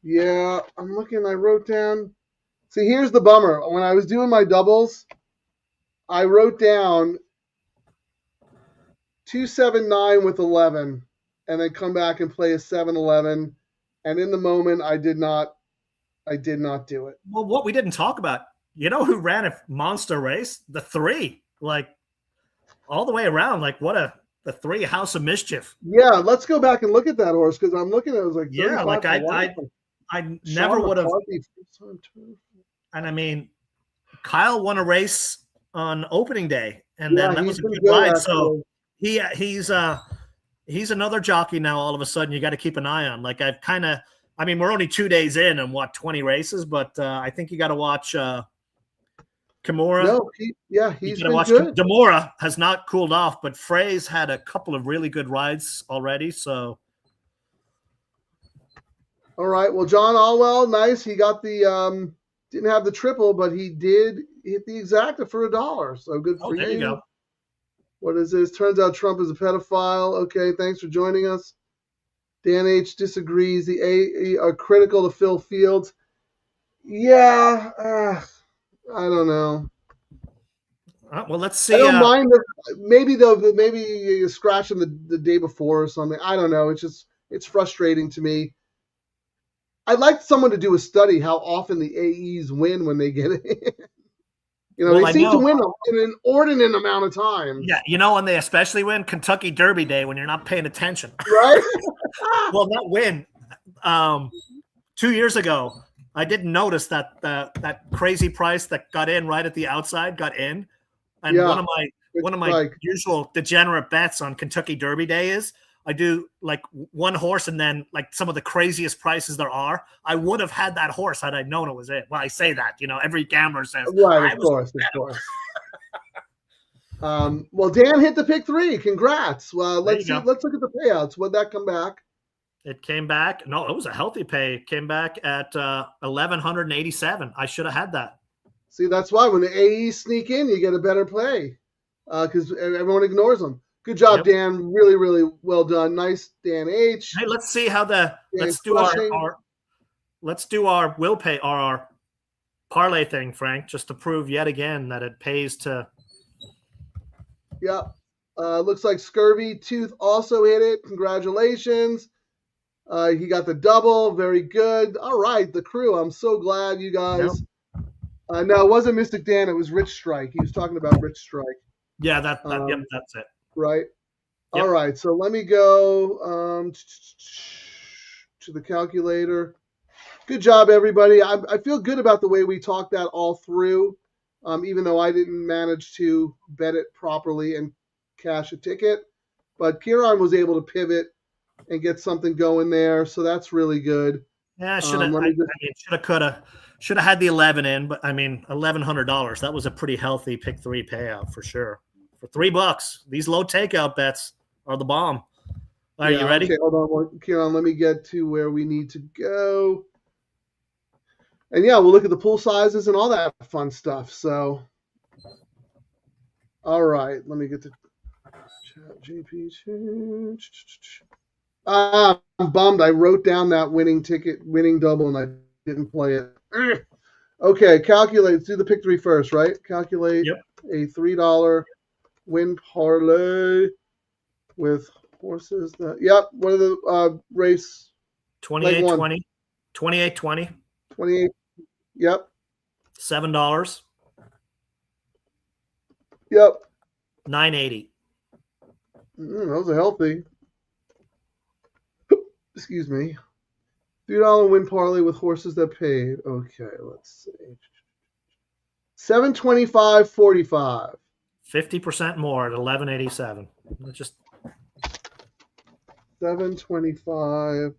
Yeah, I'm looking. I wrote down. See, here's the bummer. When I was doing my doubles, I wrote down 279 with 11, and then come back and play a 7-11. And in the moment, I did not do it. Well, what we didn't talk about, you know who ran a monster race? The 3, like all the way around. Like the 3 House of Mischief. Yeah, let's go back and look at that horse because I'm looking at it. It was like, yeah, like I never would have. And I mean, Kyle won a race on opening day, and then that was a good ride. So he's another jockey now. All of a sudden, you got to keep an eye on. Like we're only 2 days in and 20 races, but I think you got to watch Kimura. No, he's been good. Demora has not cooled off, but Frey's had a couple of really good rides already. So, all right. Well, John Allwell, nice. He got the didn't have the triple, but he did hit the exacta for $1. So good for you. There you go. What is this? Turns out Trump is a pedophile. Okay, thanks for joining us. Dan H disagrees. The AE are critical to Phil Fields. Yeah, I don't know. Well, let's see. I don't mind. Maybe you scratch him the day before or something. I don't know. It's frustrating to me. I'd like someone to do a study how often the AEs win when they get it. They seem to win in an inordinate amount of time. Yeah, when they especially win Kentucky Derby Day when you're not paying attention. Right? Well, not win. 2 years ago, I didn't notice that crazy price that got in right at the outside got in. And one of my usual degenerate bets on Kentucky Derby Day is I do like one horse and then like some of the craziest prices there are. I would have had that horse had I known it was it. Well, I say that, every gambler says. Right, of course. Well, Dan hit the pick 3. Congrats. Well, let's look at the payouts. Would that come back? It came back. No, it was a healthy pay. It came back at 1,187. I should have had that. See, that's why when the AEs sneak in, you get a better play because everyone ignores them. Good job, Dan. Really, really well done. Nice, Dan H. Hey, let's see how let's do our will pay or our parlay thing, Frank, just to prove yet again that it pays to. Yeah. Looks like Scurvy Tooth also hit it. Congratulations. He got the double. Very good. All right, the crew. I'm so glad you guys. Yep. No, it wasn't Mystic Dan. It was Rich Strike. He was talking about Rich Strike. Yeah, that's it. Right. Yep. All right. So let me go to the calculator. Good job, everybody. I feel good about the way we talked that all through, even though I didn't manage to bet it properly and cash a ticket. but Kieran was able to pivot and get something going there, so that's really good. Yeah, I should have. Let I me just mean, should have, could have, should have had the 11 in. But I mean, $1,100. That was a pretty healthy pick three payout for sure. For $3, these low takeout bets are the bomb. Are you ready? Okay, hold on, Kieran. Let me get to where we need to go. And yeah, we'll look at the pool sizes and all that fun stuff. So, all right, let me get to chat GP. I'm bummed. I wrote down that winning double, and I didn't play it. Okay, calculate. Let's do the pick three first, right? Calculate a $3 win parlay with horses. What are the race? 28-20. 28-20. 28. Yep. $7. Yep. $9.80. Those are healthy. Excuse me. $3 win parlay with horses that paid. Okay, let's see. 725.45. 50% more at 1187. Just 725.45.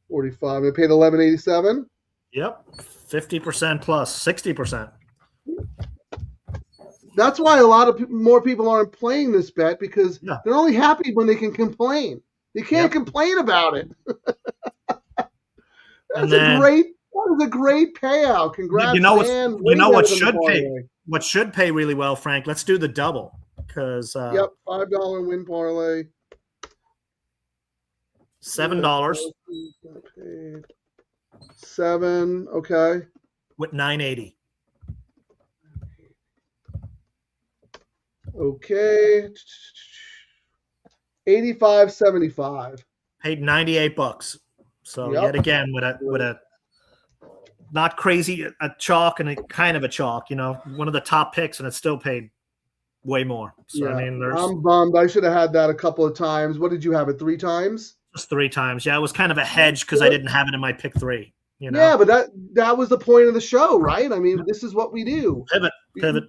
They paid 1187. Yep, 50% plus 60%. That's why a lot of more people aren't playing this bet, because they're only happy when they can complain. They can't complain about it. That is a great payout. Congrats, you know Dan. what should pay? What should pay really well, Frank? Let's do the double, because $5 win parlay. $7. $7, okay. With $9.80. Okay. 85.75. Paid $98. So yet again with a not crazy a chalk and a kind of a chalk, one of the top picks, and it still paid way more. So I mean, I'm bummed. I should have had that a couple of times. What did you have it? 3 times? Just 3 times. Yeah, it was kind of a hedge because I didn't have it in my pick 3. Yeah, but that was the point of the show, right? I mean, this is what we do. Pivot, and it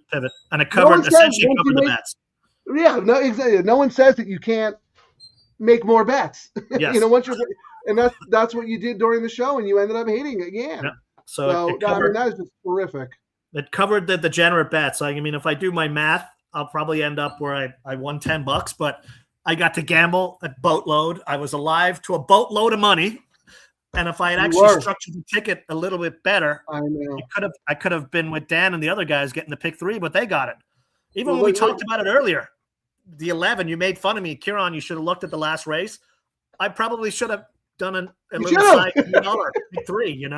essentially covered the bets. Yeah, no, exactly. No one says that you can't make more bets. Yes. And that's what you did during the show, and you ended up hitting again. Yeah. So that is just terrific. It covered the degenerate bets. I mean, if I do my math, I'll probably end up where I won $10, but I got to gamble a boatload. I was alive to a boatload of money. And if I had actually structured the ticket a little bit better, I know I could have been with Dan and the other guys getting the pick 3, but they got it. Even when we talked about it earlier, the 11, you made fun of me. Kieran, you should have looked at the last race. I probably should have done a little side $3 pick 3,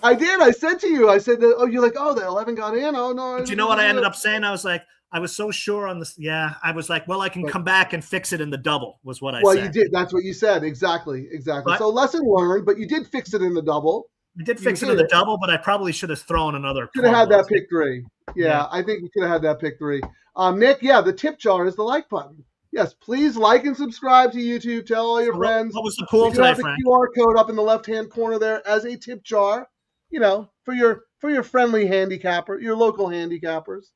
I did. I said to you, you're like, the 11 got in. Oh, no. But you know what I ended up saying? I was like, I was so sure on this. Yeah, I was like, well, I can come back and fix it in the double was what I said. Well, you did. That's what you said. Exactly. But, so lesson learned, but you did fix it in the double. I did fix it in the double, but I probably should have thrown another. Could have had that pick 3. Yeah, I think you could have had that pick 3. Nick, the tip jar is the like button. Yes, please like and subscribe to YouTube. Tell all your friends. What was the pool today, Frank? The QR code up in the left-hand corner there as a tip jar, for your friendly handicapper, your local handicappers.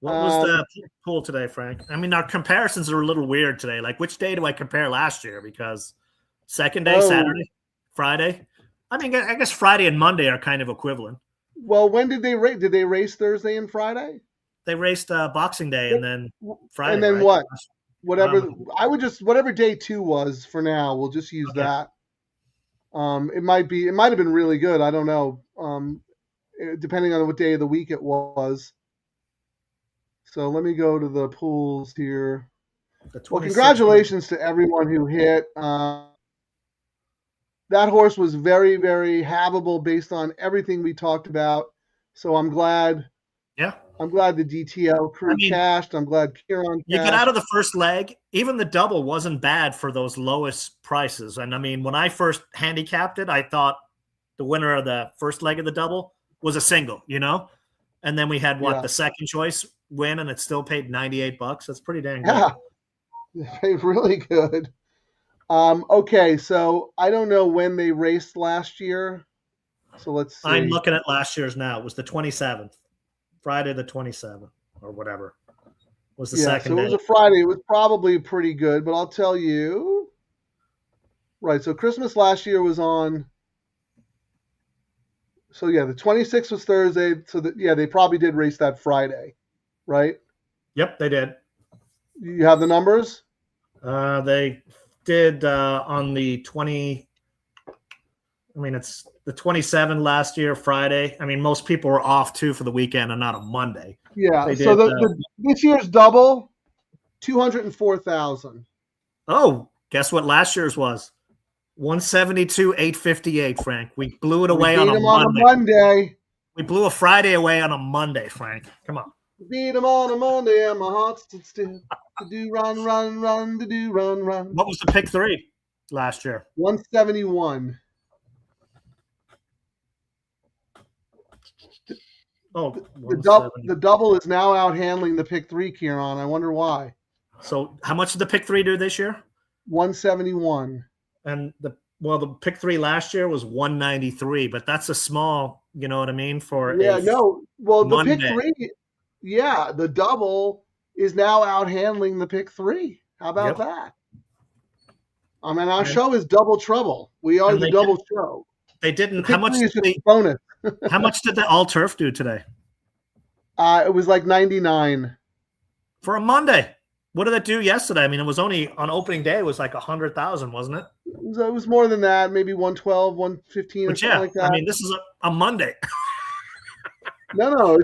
What was the pool today, Frank? I mean, our comparisons are a little weird today. Like, which day do I compare last year? Because second day, Saturday, Friday. I mean, I guess Friday and Monday are kind of equivalent. Well, when did they race? Did they race Thursday and Friday? They raced Boxing Day and then Friday. And then what? Whatever day 2 was for now, we'll just use that. It might have been really good. I don't know. Depending on what day of the week it was. So let me go to the pools here. Well, congratulations to everyone who hit. That horse was very, very havable based on everything we talked about. So I'm glad. Yeah. I'm glad the DTL crew cashed. I'm glad Kieran cashed. You get out of the first leg. Even the double wasn't bad for those lowest prices. And I mean, when I first handicapped it, I thought the winner of the first leg of the double was a single, And then we had the second choice win, and it still paid $98. That's pretty dang good. Yeah, it paid really good. Okay, so I don't know when they raced last year. So let's see. I'm looking at last year's now. It was the 27th, Friday the 27th, or whatever. was the Yeah, second so it day. was a Friday. It was probably pretty good, but I'll tell you. Right, so Christmas last year was on. So yeah, the 26th was Thursday. So they probably did race that Friday, right? Yep, they did. You have the numbers? They did on the 20. I mean, it's the 27 last year, Friday. I mean, most people were off too for the weekend and not a Monday. Yeah. They So did. this year's double, 204,000. Oh, guess what last year's was? 172,858, Frank. We blew it We away beat on a them on a Monday. Monday. We blew a Friday away on a Monday, Frank. Come on. Beat them on a Monday, and my heart stood still. To do run, run, run, to do run, run. What was the pick 3 last year? 171. Oh, the double is now out handling the pick 3, Kieran. I wonder why. So how much did the pick 3 do this year? 171. And the pick 3 last year was 193, but that's a small, you know what I mean? For the Monday. pick 3, the double is now out handling the pick 3. How about that? I mean, our show is double trouble. We are the double show. They didn't. How much is the bonus? How much did the all turf do today? It was like 99 for a Monday. What did it do yesterday? I mean, it was only on opening day. It was like 100,000, wasn't it? It was more than that. Maybe 112, 115, or something like that. I mean, this is a Monday. No.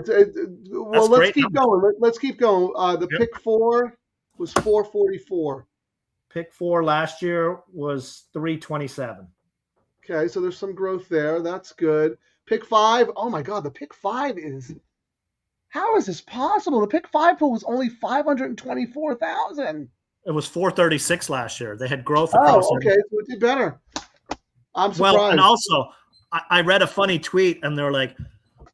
Let's keep going. Let's keep going. The pick 4 was 444. Pick 4 last year was 327. Okay, so there's some growth there. That's good. Pick 5. Oh my God, the pick 5 is. How is this possible? The pick 5 pool was only 524,000. It was 436 last year. They had growth across. Oh, okay, so it did better. I'm surprised. Well, and also, I read a funny tweet, and they're like,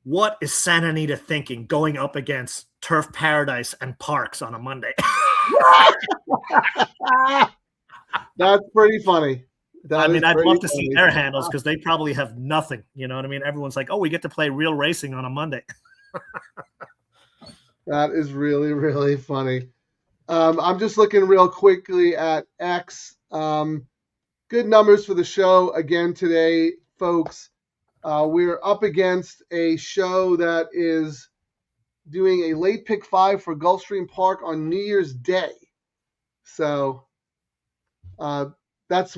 "What is Santa Anita thinking going up against Turf Paradise and Parks on a Monday?" That's pretty funny. I'd love to see their handles because they probably have nothing. You know what I mean? Everyone's like, "Oh, we get to play real racing on a Monday." That is really, really funny. I'm just looking real quickly at X. Good numbers for the show again today, folks. We're up against a show that is doing a late pick 5 for Gulfstream Park on New Year's Day. So that's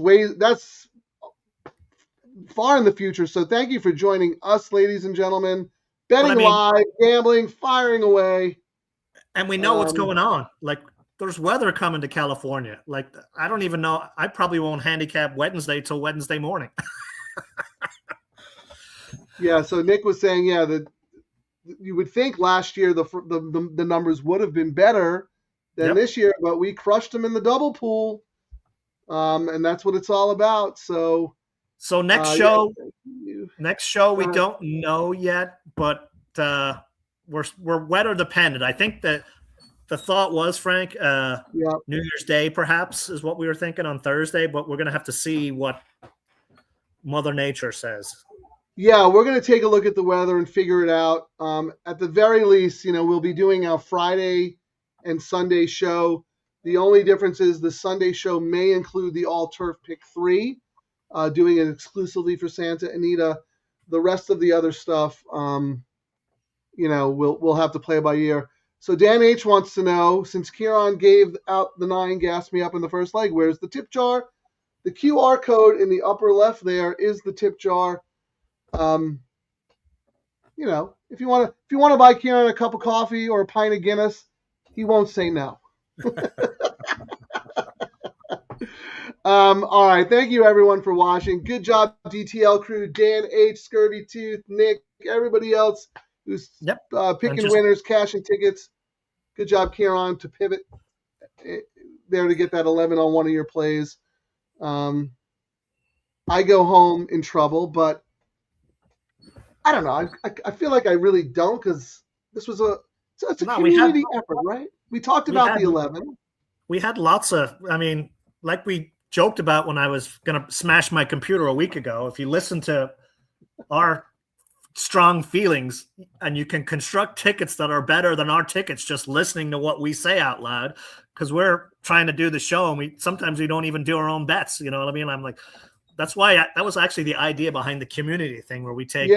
far in the future. So thank you for joining us, ladies and gentlemen. Betting live, gambling, firing away. And we know what's going on. Like, there's weather coming to California. Like, I don't even know. I probably won't handicap Wednesday till Wednesday morning. Yeah, so Nick was saying, that you would think last year the numbers would have been better than this year, but we crushed them in the double pool, and that's what it's all about. So next show we don't know yet, but we're weather dependent. I think that the thought was, Frank, New Year's Day perhaps is what we were thinking on Thursday, but we're going to have to see what Mother Nature says. Yeah, we're going to take a look at the weather and figure it out. At the very least, we'll be doing our Friday and Sunday show. The only difference is the Sunday show may include the all-turf pick 3, doing it exclusively for Santa Anita. The rest of the other stuff, we'll have to play by ear. So Dan H wants to know, since Kieran gave out the 9 gas me up in the first leg, where's the tip jar? The QR code in the upper left there is the tip jar. If you want to buy Kieran a cup of coffee or a pint of Guinness, he won't say no. All right. Thank you everyone for watching. Good job, DTL Crew, Dan H, Scurvy Tooth, Nick, everybody else who's picking winners, cashing tickets. Good job, Kieran, to pivot there to get that 11 on one of your plays. I go home in trouble, but I don't know. I feel like I really don't, because this was it's a community effort, right? We talked about the 11. We had lots of, like we joked about when I was going to smash my computer a week ago. If you listen to our strong feelings, and you can construct tickets that are better than our tickets just listening to what we say out loud, because we're trying to do the show and sometimes we don't even do our own bets. You know what I mean? I'm like, that's why that was actually the idea behind the community thing, where we take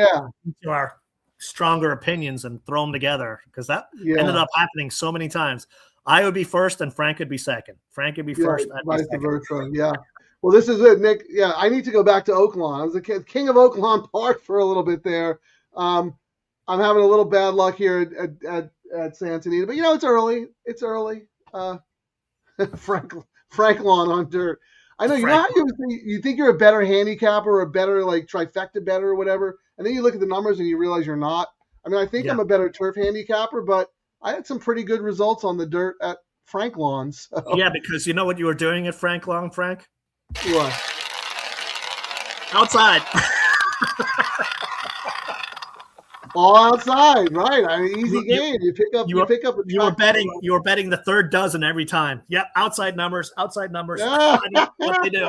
our stronger opinions and throw them together, because that ended up happening so many times. I would be first and Frank would be second. Frank would be first. Vice versa. Yeah. Well, this is it, Nick. Yeah, I need to go back to Oaklawn. I was the king of Oaklawn Park for a little bit there. I'm having a little bad luck here at Santa Anita, but it's early. It's early. Frank Lawn on dirt. I know. You know how you think you're a better handicapper or a better like trifecta better or whatever, and then you look at the numbers and you realize you're not. I mean, I think I'm a better turf handicapper, but I had some pretty good results on the dirt at Frank Lawn. So. Yeah, because you know what you were doing at Frank Lawn, Frank? What? Outside. All outside, right? I mean, easy game. You pick up. You were betting the third dozen every time. Yep, outside numbers. Yeah. What they do.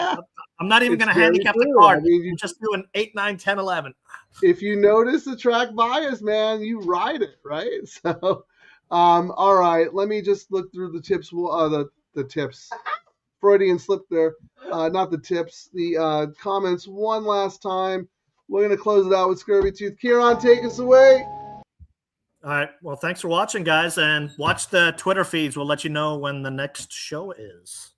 I'm not even going to handicap the card. I mean, you're just doing 8, 9, 10, 11. If you notice the track bias, man, you ride it, right? So, all right. Let me just look through the tips. The tips. Freudian slip there. Not the tips. The comments one last time. We're going to close it out with Scurvy Tooth. Kieran, take us away. All right. Well, thanks for watching, guys. And watch the Twitter feeds. We'll let you know when the next show is.